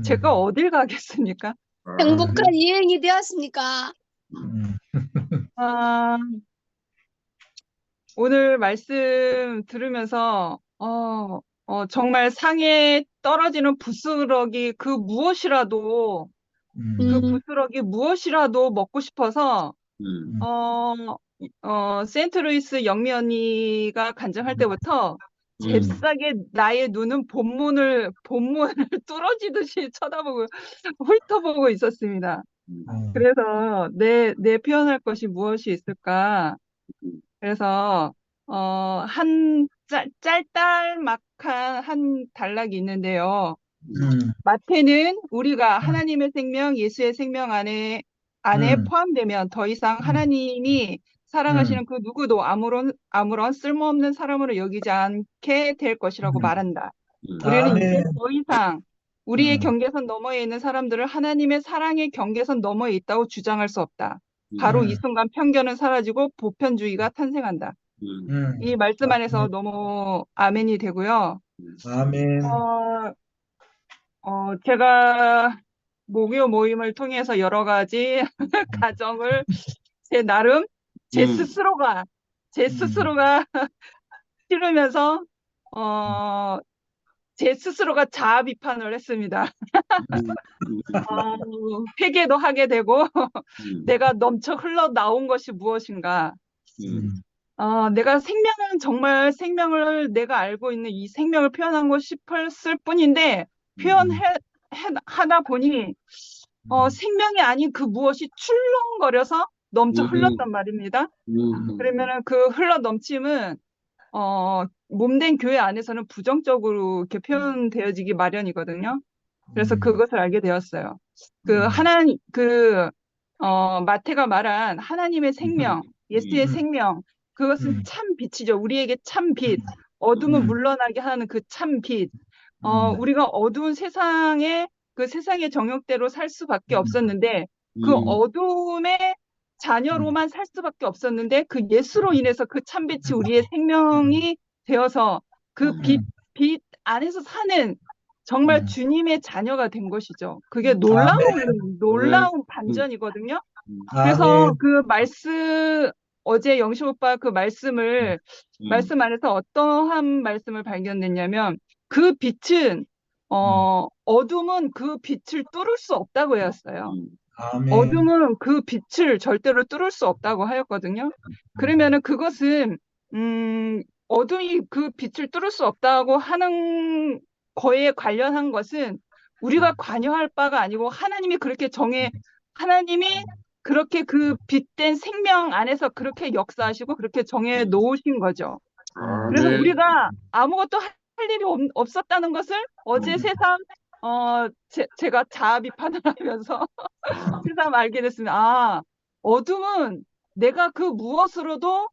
제가 어딜 가겠습니까? 행복한 여행이 되었습니까? 오늘 말씀 들으면서 정말 상에 떨어지는 부스러기 그 부스러기 무엇이라도 먹고 싶어서 세인트루이스 영미 언니가 간증할 때부터 잽싸게 나의 눈은 본문을 뚫어지듯이 쳐다보고 훑어보고 있었습니다. 그래서 내 표현할 것이 무엇이 있을까? 그래서 짤짤막한 한 단락이 있는데요. 마태는 우리가 하나님의 생명, 예수의 생명 안에 포함되면 더 이상 하나님이 사랑하시는 그 누구도 아무런 쓸모없는 사람으로 여기지 않게 될 것이라고 말한다. 우리는 이제 더 이상 우리의 경계선 너머에 있는 사람들을 하나님의 사랑의 경계선 너머에 있다고 주장할 수 없다. 바로 이 순간 편견은 사라지고 보편주의가 탄생한다. 이 말씀 안에서 너무 아멘이 되고요. 아멘. 제가 목요 모임을 통해서 여러 가지 가정을 제 나름 제 스스로가 치르면서 제 스스로가 자아 비판을 했습니다. 회개도 하게 되고 내가 넘쳐 흘러나온 것이 무엇인가. 내가 정말 생명을 내가 알고 있는 이 생명을 표현하고 싶었을 뿐인데 하다 보니 생명이 아닌 그 무엇이 출렁거려서 넘쳐 흘렀단 말입니다. 그러면은 그 흘러 넘침은 몸된 교회 안에서는 부정적으로 이렇게 표현되어지기 마련이거든요. 그래서 그것을 알게 되었어요. 마태가 말한 하나님의 생명, 예수의 생명, 그것은 참 빛이죠. 우리에게 참 빛, 어둠을 물러나게 하는 그 참 빛. 우리가 어두운 그 세상의 정욕대로 살 수밖에 없었는데, 그 어둠의 자녀로만 살 수밖에 없었는데, 그 예수로 인해서 그 참 빛이 우리의 생명이 되어서 그 빛 안에서 사는 정말 주님의 자녀가 된 것이죠. 그게 놀라운 반전이거든요. 그래서 어제 영식 오빠 그 말씀 안에서 어떠한 말씀을 발견했냐면, 그 빛은, 어둠은 그 빛을 뚫을 수 없다고 하였어요. 어둠은 그 빛을 절대로 뚫을 수 없다고 하였거든요. 그러면은 그것은, 어둠이 그 빛을 뚫을 수 없다고 하는 거에 관련한 것은 우리가 관여할 바가 아니고 하나님이 그렇게 그 빛된 생명 안에서 그렇게 역사하시고 그렇게 정해 놓으신 거죠. 그래서 우리가 아무것도 할 일이 없었다는 것을 어제 새삼 제가 자아 비판을 하면서 새삼 알게 됐습니다. 어둠은 내가 그 무엇으로도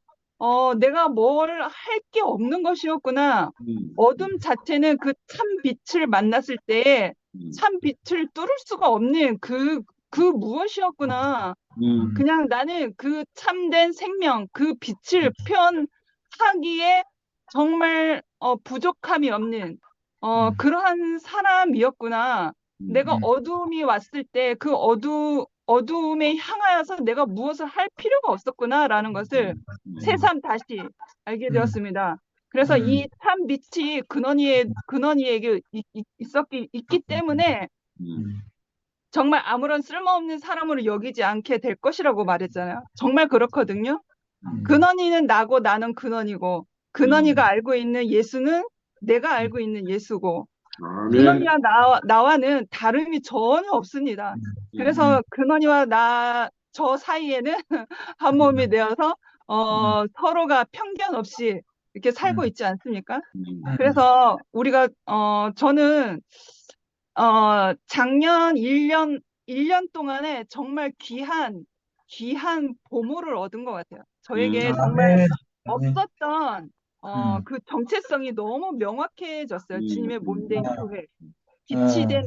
내가 뭘 할 게 없는 것이었구나. 어둠 자체는 그 참 빛을 만났을 때에 참 빛을 뚫을 수가 없는 그 무엇이었구나. 그냥 나는 그 참된 생명, 그 빛을 표현하기에 정말 부족함이 없는 그러한 사람이었구나. 내가 어둠이 왔을 때 그 어둠에 향하여서 내가 무엇을 할 필요가 없었구나라는 것을 새삼 다시 알게 되었습니다. 그래서 이 참 빛이 근원이에게 있기 때문에 정말 아무런 쓸모없는 사람으로 여기지 않게 될 것이라고 말했잖아요. 정말 그렇거든요. 근원이는 나고 나는 근원이고, 근원이가 알고 있는 예수는 내가 알고 있는 예수고, 아멘. 근원이와 나와는 다름이 전혀 없습니다. 그래서 근원이와 저 사이에는 한 몸이 되어서 서로가 편견 없이 이렇게 살고 있지 않습니까? 그래서 우리가 저는 작년 1년 동안에 정말 귀한 보물을 얻은 것 같아요. 저에게 정말 아멘. 아멘. 없었던 그 정체성이 너무 명확해졌어요. 주님의 몸된 교회. 빛이 된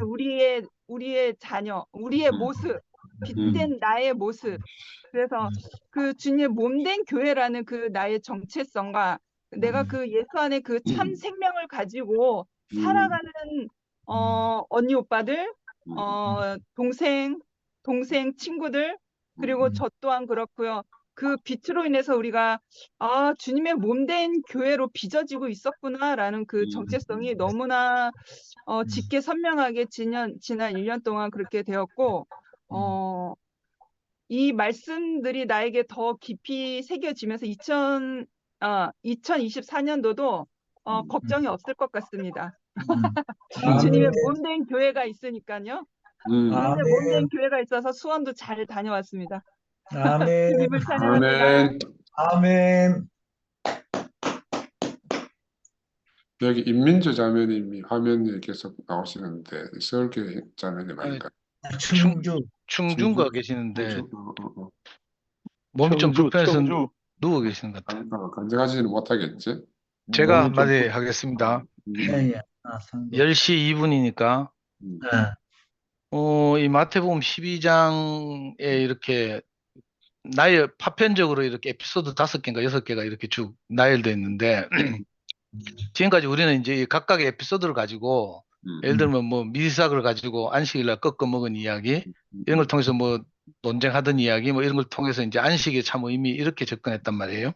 우리의 자녀, 우리의 모습, 빛된 나의 모습. 그래서 그 주님의 몸된 교회라는 그 나의 정체성과 내가 그 예수 안에 그 참 생명을 가지고 살아가는 언니 오빠들, 동생 친구들, 그리고 저 또한 그렇고요. 그 빛으로 인해서 우리가 주님의 몸된 교회로 빚어지고 있었구나라는 그 정체성이 너무나 짙게 선명하게 지난 1년 동안 그렇게 되었고, 이 말씀들이 나에게 더 깊이 새겨지면서 2024년도도 걱정이 없을 것 같습니다. 주님의 몸된 교회가 있으니까요. 주님의 몸된 교회가 있어서 수원도 잘 다녀왔습니다. 아멘. 주님을 찬양합니다. 아멘. 여기 임민주 자매님이 화면에 계속 나오시는데 서울교회 자매님 아닌가? 충주가 계시는데 어. 몸이 좀 불편해서 청주. 누워 계시는 것 같아요. 간증하지는 못하겠지? 제가 몸이 좀 한마디 하겠습니다. 예, 예. 10시 2분이니까 이 마태복음 12장에 이렇게 파편적으로 이렇게 에피소드 5개인가 6개가 이렇게 쭉 나열되어 있는데 지금까지 우리는 이제 각각의 에피소드를 가지고 예를 들면 뭐 미리삭을 가지고 안식일날 꺾어 먹은 이야기 이런 걸 통해서 뭐 논쟁하던 이야기 뭐 이런 걸 통해서 이제 안식의 참 의미 이렇게 접근했단 말이에요.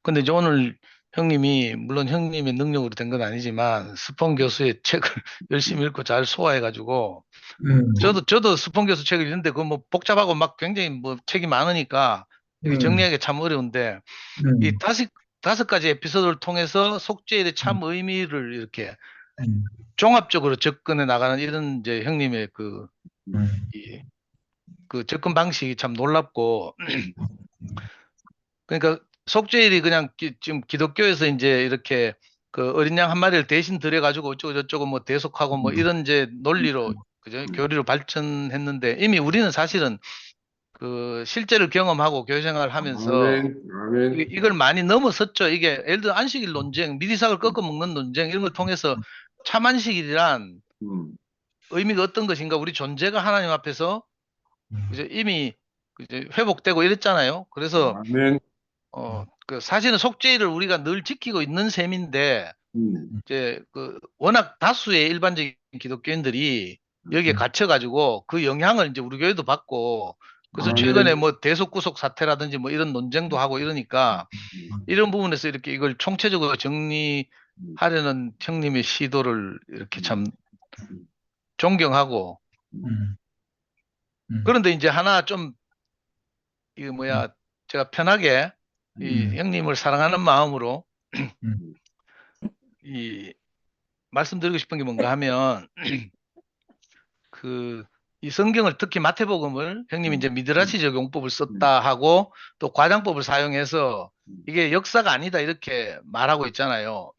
근데 이제 오늘 형님이 물론 형님의 능력으로 된 건 아니지만 스폰 교수의 책을 열심히 읽고 잘 소화해가지고 저도 스폰 교수 책을 읽는데 그거 뭐 복잡하고 막 굉장히 뭐 책이 많으니까 정리하기 참 어려운데 이 다섯 가지 에피소드를 통해서 속죄일의 참 의미를 이렇게 종합적으로 접근해 나가는 이런 이제 형님의 그 접근 방식이 참 놀랍고 그러니까 속죄일이 그냥 지금 기독교에서 이제 이렇게 그 어린 양 한 마리를 대신 들여가지고 어쩌고 저쩌고 뭐 대속하고 뭐 이런 이제 논리로 그죠? 교리로 발전했는데 이미 우리는 사실은 그 실제를 경험하고 교회 생활을 하면서 아멘. 이걸 많이 넘어섰죠. 이게 예를 들어 안식일 논쟁, 미리삭을 꺾어 먹는 논쟁 이런 걸 통해서 참 안식일이란 의미가 어떤 것인가 우리 존재가 하나님 앞에서 그죠? 이미 이제 회복되고 이랬잖아요. 그래서 아멘. 그 사실은 속죄일을 우리가 늘 지키고 있는 셈인데 이제 그 워낙 다수의 일반적인 기독교인들이 여기에 갇혀가지고 그 영향을 이제 우리 교회도 받고 그래서 최근에 뭐 대속구속 사태라든지 뭐 이런 논쟁도 하고 이러니까 이런 부분에서 이렇게 이걸 총체적으로 정리하려는 형님의 시도를 이렇게 참 존경하고 그런데 이제 하나 좀 이거 뭐야 제가 편하게 이 형님을 사랑하는 마음으로 이 말씀드리고 싶은 게 뭔가 하면 이 성경을 특히 마태복음을 형님이 이제 미드라시적 용법을 썼다 하고 또 과장법을 사용해서 이게 역사가 아니다 이렇게 말하고 있잖아요.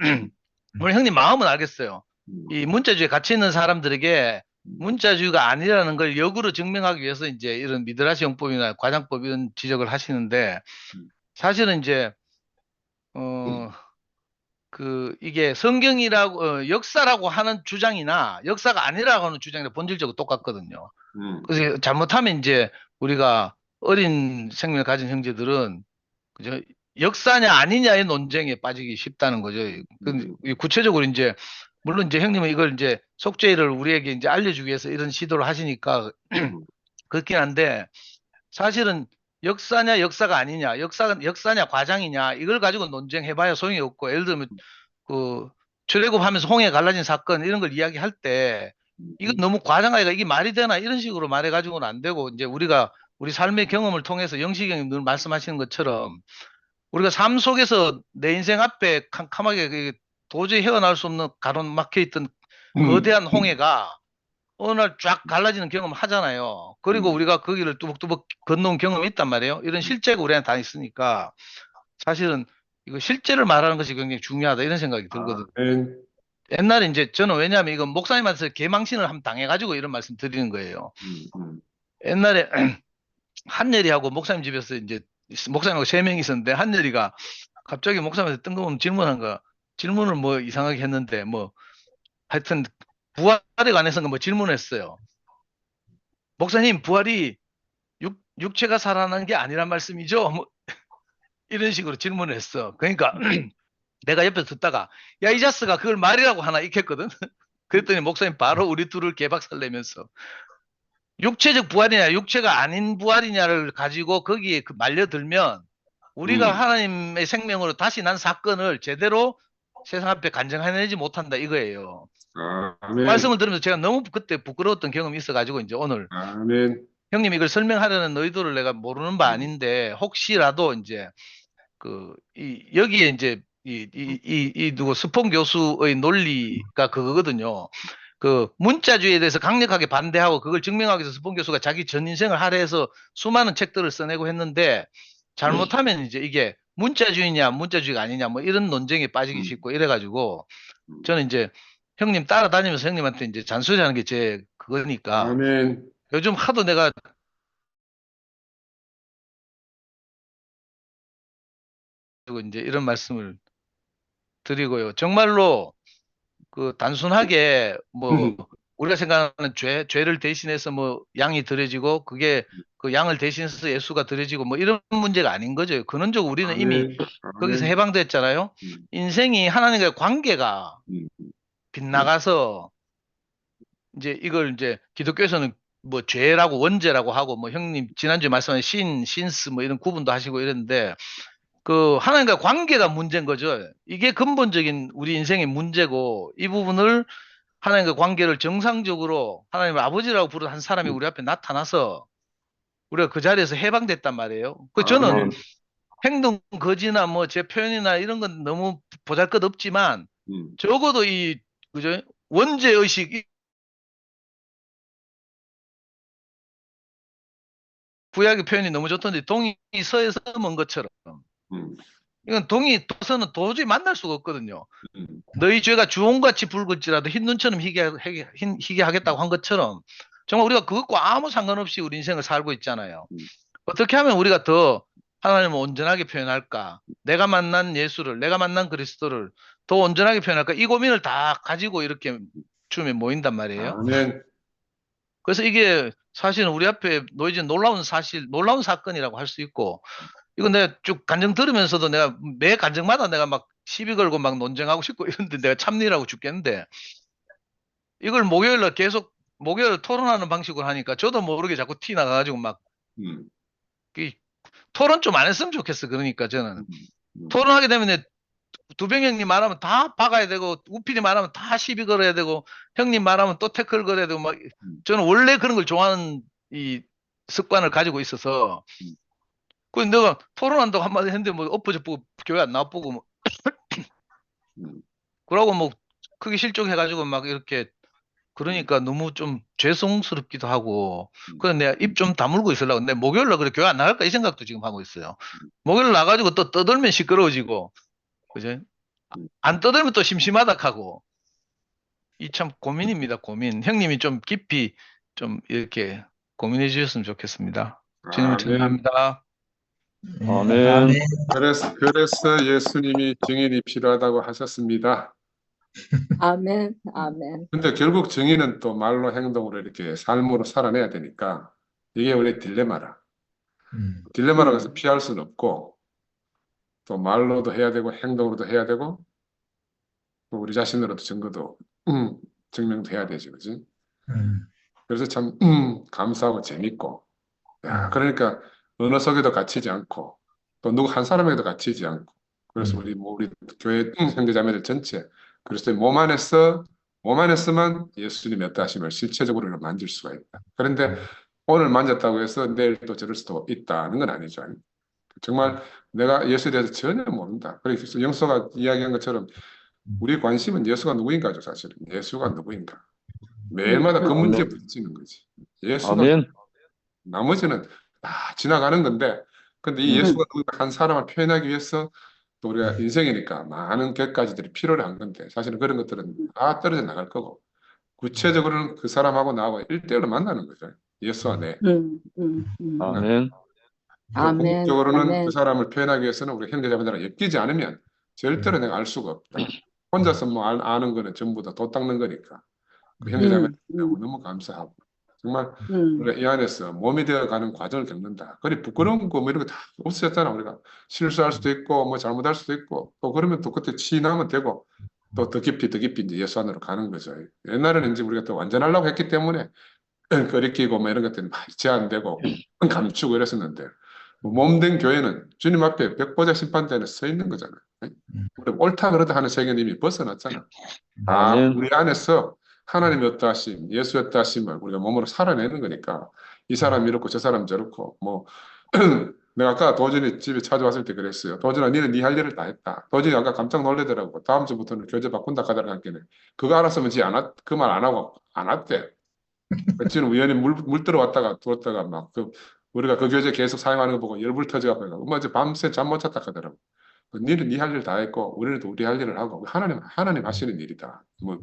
물론 형님 마음은 알겠어요. 이 문자주의에 갇혀 있는 사람들에게 문자주의가 아니라는 걸 역으로 증명하기 위해서 이제 이런 미드라시 용법이나 과장법 이런 지적을 하시는데 사실은 이제 이게 성경이라고 역사라고 하는 주장이나 역사가 아니라고 하는 주장이나 본질적으로 똑같거든요. 그래서 잘못하면 이제 우리가 어린 생명을 가진 형제들은 그죠? 역사냐 아니냐의 논쟁에 빠지기 쉽다는 거죠. 구체적으로 이제 물론 이제 형님은 이걸 이제 속죄를 우리에게 이제 알려주기 위해서 이런 시도를 하시니까 그렇긴 한데 사실은 역사냐 역사가 아니냐, 역사냐 과장이냐 이걸 가지고 논쟁해봐야 소용이 없고 예를 들면 그 출애굽하면서 홍해 갈라진 사건 이런 걸 이야기할 때 이건 너무 과장하니까 이게 말이 되나 이런 식으로 말해가지고는 안 되고 이제 우리가 우리 삶의 경험을 통해서 영식이 형님 늘 말씀하시는 것처럼 우리가 삶 속에서 내 인생 앞에 캄캄하게 도저히 헤어나올 수 없는 가로막혀 있던 거대한 홍해가 어느 날 쫙 갈라지는 경험을 하잖아요. 그리고 우리가 거기를 뚜벅뚜벅 건너온 경험이 있단 말이에요. 이런 실제가 우리한테 다 있으니까 사실은 이거 실제를 말하는 것이 굉장히 중요하다 이런 생각이 들거든요. 옛날에 이제 저는 왜냐하면 이건 목사님한테 개망신을 한번 당해가지고 이런 말씀 드리는 거예요. 옛날에 한예리하고 목사님 집에서 이제 목사님하고 3명이 있었는데 한예리가 갑자기 목사님한테 뜬금없는 질문을 뭐 이상하게 했는데 뭐 하여튼 부활에 관해서 뭐 질문했어요. 목사님 부활이 육체가 살아나는 게 아니란 말씀이죠? 뭐 이런 식으로 질문을 했어. 그러니까 내가 옆에서 듣다가 야 이 자스가 그걸 말이라고 하나 익혔거든. 그랬더니 목사님 바로 우리 둘을 개박살 내면서 육체적 부활이냐 육체가 아닌 부활이냐를 가지고 거기에 말려들면 우리가 하나님의 생명으로 다시 난 사건을 제대로 세상 앞에 간증해내지 못한다 이거예요. 말씀을 들으면서 제가 너무 그때 부끄러웠던 경험이 있어가지고 이제 오늘 형님 이걸 설명하려는 의도를 내가 모르는 바 아닌데 혹시라도 이제 여기에 이제 누구 스폰 교수의 논리가 그거거든요. 그 문자주의에 대해서 강력하게 반대하고 그걸 증명하기 위해서 스폰 교수가 자기 전 인생을 할애해서 수많은 책들을 써내고 했는데 잘못하면 이제 이게 문자주의냐 문자주의가 아니냐 뭐 이런 논쟁에 빠지기 쉽고 이래가지고 저는 이제 형님 따라다니면서 형님한테 이제 잔소리하는 게 제 그거니까 요즘 하도 내가 이제 이런 말씀을 드리고요. 정말로 그 단순하게 뭐 우리가 생각하는 죄를 대신해서 뭐 양이 드려지고 그게 그 양을 대신해서 예수가 드려지고 뭐 이런 문제가 아닌 거죠. 근원적으로 우리는 이미 거기서 해방됐잖아요. 인생이 하나님과의 관계가 빗나가서 이제 이걸 이제 기독교에서는 뭐 죄라고 원죄라고 하고 뭐 형님 지난주에 말씀하신 신스 뭐 이런 구분도 하시고 이랬는데 그 하나님과 관계가 문제인 거죠. 이게 근본적인 우리 인생의 문제고 이 부분을 하나님과 관계를 정상적으로 하나님을 아버지라고 부르는 한 사람이 우리 앞에 나타나서 우리가 그 자리에서 해방됐단 말이에요. 그 저는 행동 거지나 뭐 제 표현이나 이런 건 너무 보잘것없지만 적어도 그죠? 원죄 의식 구약의 표현이 너무 좋던데 동이 서에서 먼 것처럼 이건 동이 서는 도저히 만날 수가 없거든요. 너희 죄가 주홍같이 붉을지라도 흰 눈처럼 희게 하겠다고 한 것처럼 정말 우리가 그것과 아무 상관없이 우리 인생을 살고 있잖아요. 어떻게 하면 우리가 더 하나님을 온전하게 표현할까? 내가 만난 예수를, 내가 만난 그리스도를 더 온전하게 표현할까? 이 고민을 다 가지고 이렇게 춤에 모인단 말이에요. 그래서 이게 사실은 우리 앞에 놓여진 놀라운 사건이라고 할 수 있고 이거 내가 쭉 간증 들으면서도 내가 매 간증마다 내가 막 시비 걸고 막 논쟁하고 싶고 이런데 내가 참느라고 죽겠는데 이걸 목요일날 계속 목요일 토론하는 방식으로 하니까 저도 모르게 자꾸 티 나가가지고 막 토론 좀 안 했으면 좋겠어. 그러니까 저는 토론하게 되면 두병 형님 말하면 다 박아야 되고 우필이 말하면 다 시비 걸어야 되고 형님 말하면 또 태클 걸어야 되고 막 저는 원래 그런 걸 좋아하는 이 습관을 가지고 있어서 그 내가 토론한다고 한마디 했는데 뭐 엎어져보고 교회 안 나와보고 뭐 그러고 뭐 크게 실종해가지고 막 이렇게 그러니까 너무 좀 죄송스럽기도 하고 그래서 내가 입 좀 다물고 있으려고 근데 목요일날 그래 교회 안 나갈까 이 생각도 지금 하고 있어요. 목요일 나가지고 또 떠들면 시끄러워지고 그죠? 안 떠들면 또 심심하다 하고 이 참 고민입니다. 고민. 형님이 좀 깊이 좀 이렇게 고민해 주셨으면 좋겠습니다. 주님을 찬양합니다. 아멘. 그래서 예수님이 증인이 필요하다고 하셨습니다. 아멘, 아멘. 근데 결국 증인은 또 말로 행동으로 이렇게 삶으로 살아내야 되니까 이게 원래 딜레마라. 딜레마라고 해서 피할 수는 없고 또 말로도 해야 되고 행동으로도 해야 되고 또 우리 자신으로도 증거도 증명도 해야 되지, 그지? 그래서 참 감사하고 재밌고, 야, 그러니까 어느 속에도 갇히지 않고 또 누구 한 사람에게도 갇히지 않고, 그래서 우리 교회 형제자매들 전체 그리스도의 몸 안에서만 예수님의 어떠하심을 실체적으로 만질 수가 있다. 그런데 오늘 만졌다고 해서 내일 또 저럴 수도 있다는 건 아니죠. 정말 내가 예수에 대해서 전혀 모른다. 그래서 영서가 이야기한 것처럼 우리 관심은 예수가 누구인가죠, 사실은. 예수가 누구인가. 매일마다 그 문제 부딪히는 거지. 예수가 아멘. 나머지는 다 지나가는 건데, 근데 이 예수가 누구인가 한 사람을 표현하기 위해서 또 우리가 인생이니까 많은 객가지들이 필요로 한 건데, 사실은 그런 것들은 다 떨어져 나갈 거고, 구체적으로는 그 사람하고 나하고 1대1로 만나는 거죠. 예수와 내. 아멘. 또 아멘. 궁극적으로는 아멘. 그 사람을 표현하기 위해서는 우리 형제자매들과 엮이지 않으면 절대로 내가 알 수가 없다. 혼자서 뭐 아는 거는 전부 다 도 닦는 거니까. 그 형제자매들하고 너무 감사하고 정말 우리가 이 안에서 몸이 되어가는 과정을 겪는다. 그리 부끄러운 거 뭐 이런 거 다 없었잖아. 우리가 실수할 수도 있고 뭐 잘못할 수도 있고 또 그러면 또 그때 치유하면 되고 또 더 깊이 이제 예수 안으로 가는 거죠. 옛날에는 이제 우리가 또 완전하려고 했기 때문에 거리끼고 뭐 이런 것들이 많이 제한되고 감추고 이랬었는데 몸된 교회는 주님 앞에 백보자 심판대에 서 있는 거잖아요. 우리 옳다 그러다 하는 세계는 이미 벗어났잖아. 아멘. 우리 안에서 하나님의 어떠하심, 예수의 어떠하심을 우리가 몸으로 살아내는 거니까 이 사람 이렇고 저 사람 저렇고 뭐 내가 아까 도준이 집에 찾아왔을 때 그랬어요. 도준아, 니는 네 할 일을 다 했다. 도준이 아까 깜짝 놀래더라고. 다음 주부터는 교재 바꾼다 하더라고. 하길래 그거 알았으면 그 말 안 하고 안 왔대. 지금 우연히 물 들어왔다가 들었다가 막 우리가 그 교재 계속 사용하는 거 보고 열불 터져가지고 엄마 이제 밤새 잠 못 잤다 하더라고. 니는 네 할 일 다 했고 우리는 또 우리 할 일을 하고 하나님 하시는 일이다. 뭐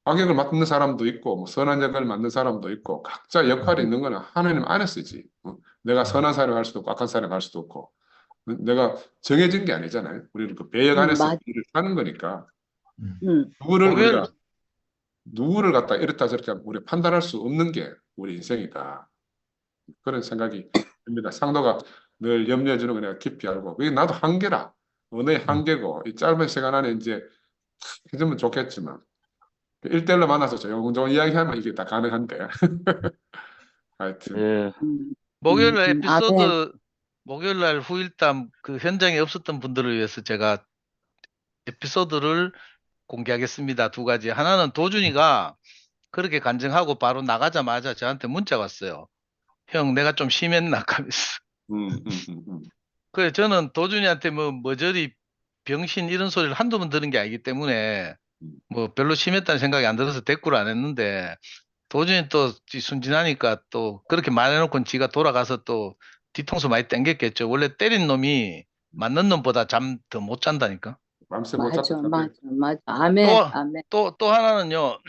악역을 맡는 사람도 있고 뭐 선한 역을 맡는 사람도 있고 각자 역할이 있는 거는 하나님 안에서지. 내가 선한 사람이 할 수도 없고 악한 사람이 할 수도 없고 내가 정해진 게 아니잖아요. 우리는 그 배역 안에서 일을 하는 거니까 누구를 갖다 이렇다 저렇게 우리 판단할 수 없는 게 우리 인생이다. 그런 생각이 듭니다. 상도가 늘 염려해 주는 거 내가 깊이 알고 그게 나도 한계라. 언어의 한계고 이 짧은 시간 안에 이제 해주면 좋겠지만 1대1로 만나서 조용조용 이야기하면 이게 다 가능한데 하여튼 예. 목요일날 아멘. 에피소드 목요일날 후일담 그 현장에 없었던 분들을 위해서 제가 에피소드를 공개하겠습니다. 두 가지. 하나는 도준이가 그렇게 간증하고 바로 나가자마자 저한테 문자가 왔어요. 형, 내가 좀 심했나 하면서. 그래, 저는 도준이한테 뭐 머저리 병신 이런 소리를 한두 번 들은 게 아니기 때문에 뭐 별로 심했다는 생각이 안 들어서 대꾸를 안 했는데 도준이 또 순진하니까 또 그렇게 말해놓고 지가 돌아가서 또 뒤통수 많이 땡겼겠죠. 원래 때린 놈이 맞는 놈보다 잠 더 못 잔다니까. 밤새 못 맞아, 잤다. 맞아. 아멘. 아멘. 또 하나는요.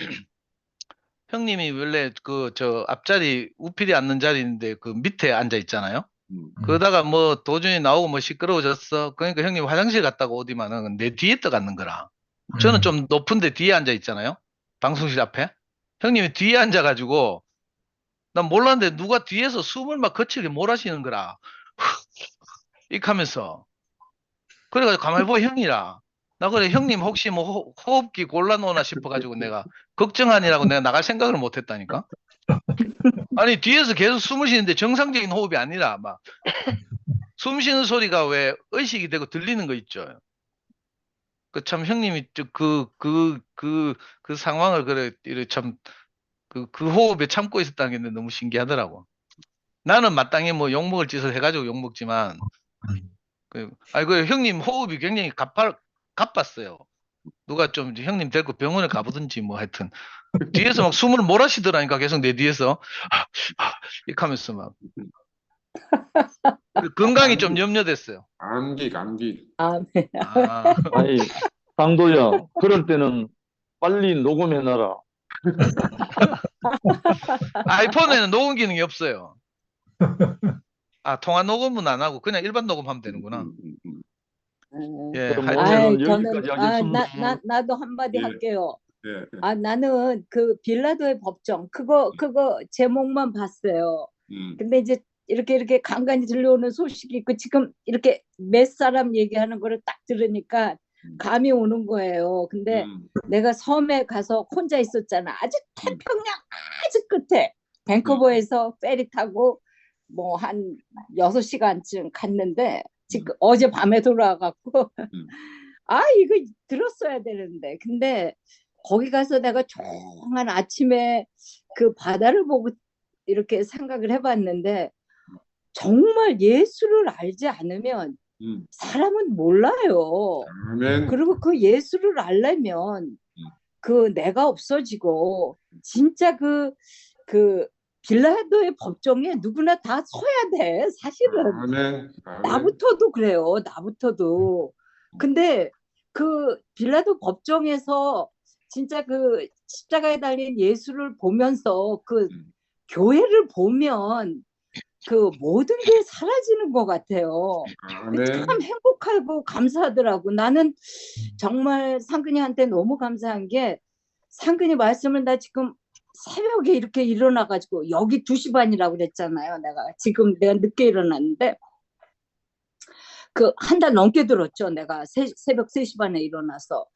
형님이 원래 저 앞자리 우필이 앉는 자리인데 그 밑에 앉아 있잖아요. 그러다가 뭐 도준이 나오고 뭐 시끄러워졌어. 그러니까 형님 화장실 갔다가 오디만은 내 뒤에 떠 앉는 거라. 저는 좀 높은데 뒤에 앉아 있잖아요. 방송실 앞에. 형님이 뒤에 앉아가지고 난 몰랐는데 누가 뒤에서 숨을 막 거칠게 몰아쉬는 거라. 이렇게 하면서. 그래가지고 가만히 보고 형이라. 나 그래 형님 혹시 뭐 호흡기 곤란오나 싶어가지고 내가 걱정하니라고 내가 나갈 생각을 못 했다니까. 아니 뒤에서 계속 숨을 쉬는데 정상적인 호흡이 아니라 막 숨 쉬는 소리가 왜 의식이 되고 들리는 거 있죠. 그 참 형님이 그 상황을 그래 참 그 호흡에 참고 있었다는 게 너무 신기하더라고. 나는 마땅히 뭐 욕먹을 짓을 해가지고 욕먹지만 그 형님 호흡이 굉장히 가빴어요. 누가 좀 형님 데리고 병원에 가보든지 뭐 하여튼 뒤에서 막 숨을 몰아쉬더라니까 계속 내 뒤에서 이렇게 하면서 막 건강이 좀 염려됐어요. 감기. 아멘. 아니, 상도야, 그럴 때는 빨리 녹음해놔라. 아이폰에는 녹음 기능이 없어요. 통화 녹음은 안 하고 그냥 일반 녹음하면 되는구나. 예, 그럼 하여튼 오늘은 여기까지 하겠습니다. 나도 한마디 예. 할게요. 예. 나는 그 빌라도의 법정 그거 제목만 봤어요. 근데 이제 이렇게 간간히 들려오는 소식이 있고 지금 이렇게 몇 사람 얘기하는 거를 딱 들으니까 감이 오는 거예요. 근데 내가 섬에 가서 혼자 있었잖아. 아주 태평양 아주 끝에 밴쿠버에서 페리 타고 뭐 한 6시간쯤 갔는데 지금 어제 밤에 돌아와갖고 아 이거 들었어야 되는데 근데 거기 가서 내가 조용한 아침에 그 바다를 보고 이렇게 생각을 해봤는데 정말 예수를 알지 않으면 사람은 몰라요. 아멘. 그리고 그 예수를 알려면 그 내가 없어지고 진짜 그 빌라도의 법정에 누구나 다 서야 돼. 사실은 아멘. 아멘. 나부터도 그래요. 나부터도. 근데 그 빌라도 법정에서 진짜 그 십자가에 달린 예수를 보면서 그 교회를 보면 그 모든 게 사라지는 것 같아요. 아멘. 참 행복하고 감사하더라고. 나는 정말 상근이한테 너무 감사한 게 상근이 말씀을 나 지금 새벽에 이렇게 일어나가지고 여기 2시 반이라고 그랬잖아요. 내가 늦게 일어났는데 그 한 달 넘게 들었죠. 내가 새벽 3시 반에 일어나서.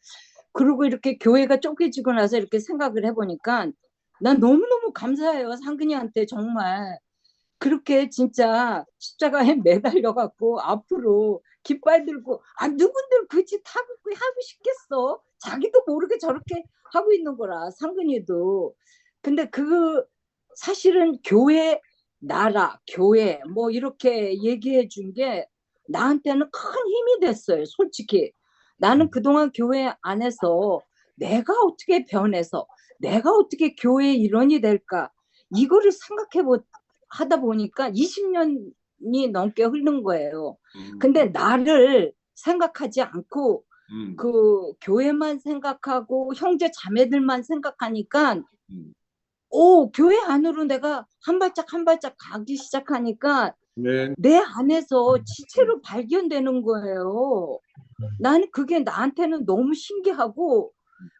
그리고 이렇게 교회가 쫓겨지고 나서 이렇게 생각을 해보니까 난 너무너무 감사해요. 상근이한테 정말. 그렇게 진짜 십자가에 매달려갖고 앞으로 깃발 들고 누군들 그 짓 하고 싶겠어. 자기도 모르게 저렇게 하고 있는 거라 상근이도. 근데 그 사실은 교회 나라 교회 뭐 이렇게 얘기해 준 게 나한테는 큰 힘이 됐어요. 솔직히 나는 그동안 교회 안에서 내가 어떻게 변해서 내가 어떻게 교회의 일원이 될까 이거를 하다 보니까 20년이 넘게 흐른 거예요. 근데 나를 생각하지 않고 그 교회만 생각하고 형제 자매들만 생각하니까 교회 안으로 내가 한 발짝 한 발짝 가기 시작하니까 네. 내 안에서 지체로 발견되는 거예요. 나는 그게 나한테는 너무 신기하고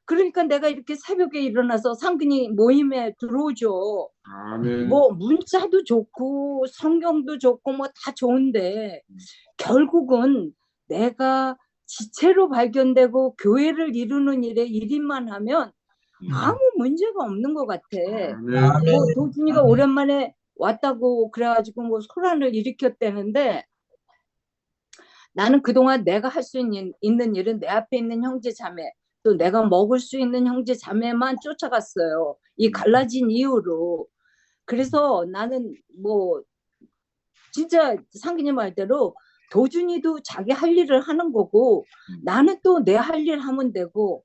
그러니까 내가 이렇게 새벽에 일어나서 상근이 모임에 들어오죠. 아멘. 뭐 문자도 좋고 성경도 좋고 뭐 다 좋은데 결국은 내가 지체로 발견되고 교회를 이루는 일에 일인만 하면 아무 문제가 없는 것 같아. 아멘. 뭐 도준이가 오랜만에 왔다고 그래가지고 뭐 소란을 일으켰다는데 나는 그동안 내가 할 수 있는 일은 내 앞에 있는 형제 자매 또 내가 먹을 수 있는 형제 자매만 쫓아갔어요. 이 갈라진 이유로. 그래서 나는 뭐 진짜 상기님 말대로 도준이도 자기 할 일을 하는 거고 나는 또 내 할 일 하면 되고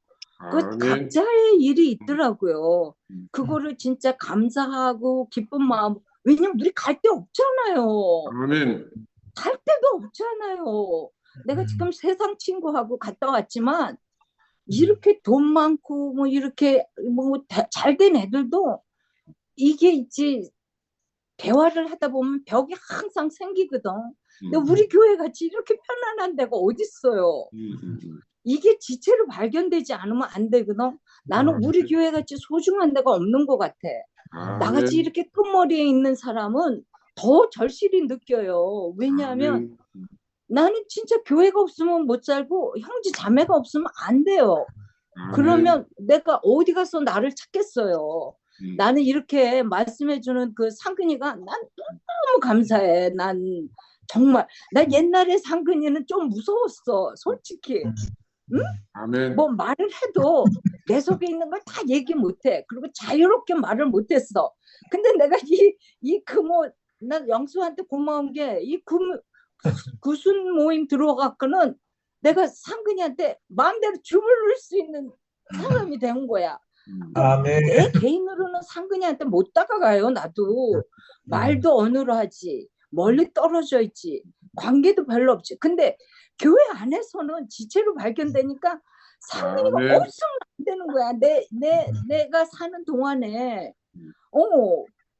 그 아멘. 각자의 일이 있더라고요. 그거를 진짜 감사하고 기쁜 마음. 왜냐면 우리 갈 데 없잖아요. 아멘. 갈 데도 없잖아요. 내가 지금 세상 친구하고 갔다 왔지만 이렇게 돈 많고 뭐 이렇게 뭐 잘된 애들도 이게 있지 대화를 하다 보면 벽이 항상 생기거든. 근데 우리 교회 같이 이렇게 편안한 데가 어딨어요. 이게 지체로 발견되지 않으면 안 되거든. 나는 우리 교회 같이 소중한 데가 없는 것 같아. 나같이 아멘. 이렇게 큰머리에 있는 사람은 더 절실히 느껴요. 왜냐하면 나는 진짜 교회가 없으면 못 살고 형제 자매가 없으면 안 돼요. 그러면 내가 어디 가서 나를 찾겠어요. 나는 이렇게 말씀해주는 그 상근이가 난 너무 감사해. 난 정말 나 옛날에 상근이는 좀 무서웠어. 솔직히. 응? 아멘. 뭐 말을 해도 내 속에 있는 걸 다 얘기 못해. 그리고 자유롭게 말을 못했어. 근데 내가 난 영수한테 고마운 게 이 구순 모임 들어가고는 내가 상근이한테 마음대로 주물를 수 있는 사람이 된 거야. 아멘. 내 개인으로는 상근이한테 못 다가가요. 나도 말도 언어로 하지. 멀리 떨어져 있지. 관계도 별로 없지. 근데 교회 안에서는 지체로 발견되니까 상근이가 아멘. 없으면 안 되는 거야. 내가 사는 동안에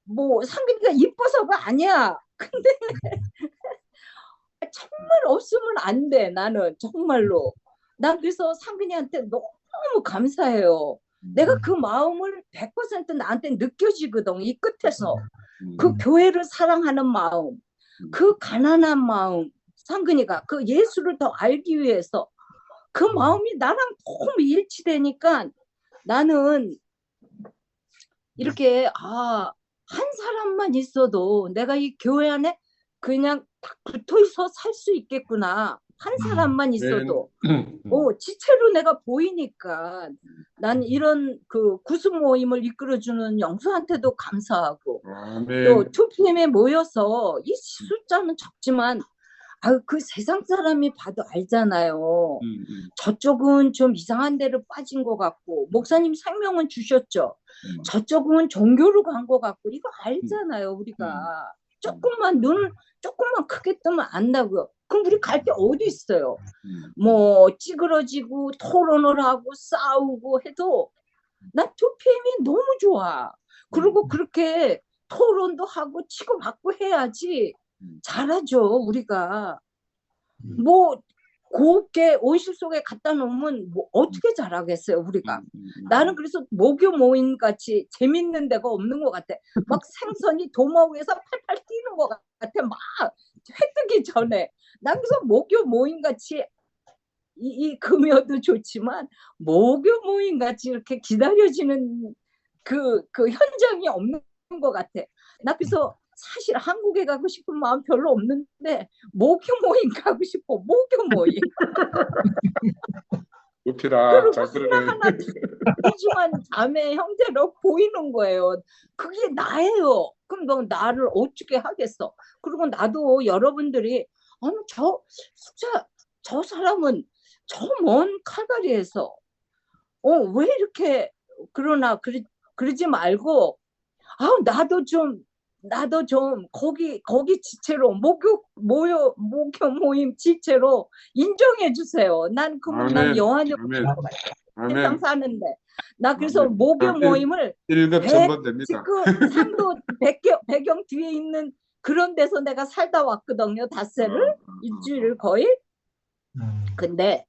뭐 상근이가 이뻐서가 아니야. 근데 정말 없으면 안 돼. 나는 정말로. 난 그래서 상근이한테 너무 감사해요. 내가 그 마음을 100% 나한테 느껴지거든. 이 끝에서. 그 교회를 사랑하는 마음, 그 가난한 마음, 상근이가 그 예수를 더 알기 위해서 그 마음이 나랑 너무 일치되니까 나는 이렇게 한 사람만 있어도 내가 이 교회 안에 그냥 딱 붙어 있어 살 수 있겠구나. 한 사람만 있어도 지체로 내가 보이니까 난 이런 그 구수 모임을 이끌어주는 영수한테도 감사하고 또 2PM에 모여서 이 숫자는 적지만 그 세상 사람이 봐도 알잖아요. 저쪽은 좀 이상한 데로 빠진 것 같고 목사님 생명은 주셨죠. 저쪽은 종교로 간 것 같고 이거 알잖아요. 우리가 조금만 눈을 조금만 크게 뜨면 안다고요. 그럼 우리 갈 게 어디 있어요? 뭐 찌그러지고 토론을 하고 싸우고 해도 나 2PM이 너무 좋아. 그리고 그렇게 토론도 하고 치고받고 해야지 잘하죠. 우리가 뭐 곱게 온실 속에 갖다 놓으면 뭐 어떻게 잘하겠어요 우리가. 나는 그래서 모교 모임 같이 재밌는 데가 없는 것 같아. 막 생선이 도마 위에서 팔팔 뛰는 것 같아. 막 회 뜨기 전에. 난 그래서 모교 모임 같이 이 금요도 좋지만 모교 모임 같이 이렇게 기다려지는 그 현장이 없는 것 같아. 나 그래서 사실 한국에 가고 싶은 마음 별로 없는데 모교 모임 가고 싶어. 모교 모임. 높이라 잘 그리고 들으네. 하나하나 소중한 자매 형제로 보이는 거예요. 그게 나예요. 그럼 너 나를 어떻게 하겠어? 그리고 나도 여러분들이 저 사람은 저 먼 칼바리에서 왜 이렇게 그러나 그러지 말고 나도 좀 거기 지체로 모교 모임 지체로 인정해 주세요. 난 여한이 없을 것 같아. 세상 사는데 나 그래서 모교 모임을 1급 전번 됩니다. 지금 상도 배경 뒤에 있는 그런 데서 내가 살다 왔거든요. 닷새를 일주일을 거의. 근데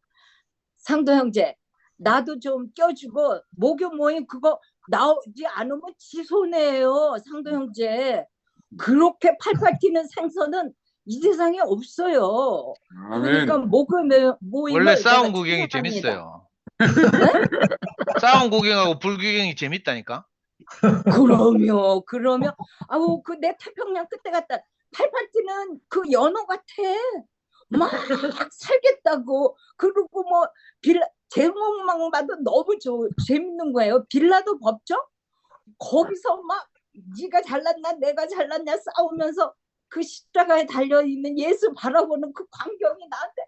상도 형제 나도 좀 껴주고 모교 모임 그거 나오지 않으면 지 손해예요. 상도 형제 그렇게 팔팔 뛰는 생선은 이 세상에 없어요. 그러니까 모교 모임을 원래 싸움 내가 구경이 추천합니다. 재밌어요. 싸움 구경하고 불구경이 재밌다니까. 그러면 그 내 태평양 끝에 갔다 팔팔 뛰는 그 연어 같아. 막 살겠다고. 그리고 뭐 제목만 봐도 너무 재밌는 거예요. 빌라도 법정 거기서 막 네가 잘났나 내가 잘났냐 싸우면서 그 십자가에 달려있는 예수 바라보는 그 광경이 나한테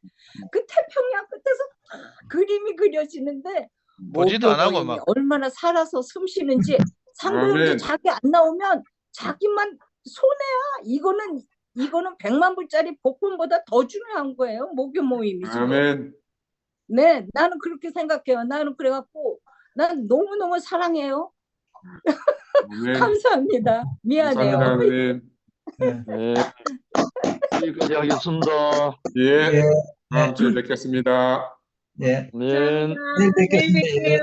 그 태평양 끝에서 그림이 그려지는데 보지도 안 하고 막 얼마나 살아서 숨 쉬는지. 상도형제 자기 안 나오면 자기만 손해야. 이거는 100만 불짜리 복권보다 더 중요한 거예요. 모교 모임이죠. 아멘. 네, 나는 그렇게 생각해요. 나는 그래갖고 난 너무너무 사랑해요. 감사합니다. 미안해요. 감사합니다. 네. 여기까지 하겠습니다. 예. 다음 주에 뵙겠습니다. 네. 네. 내일 뵙겠습니다. 뵙게요.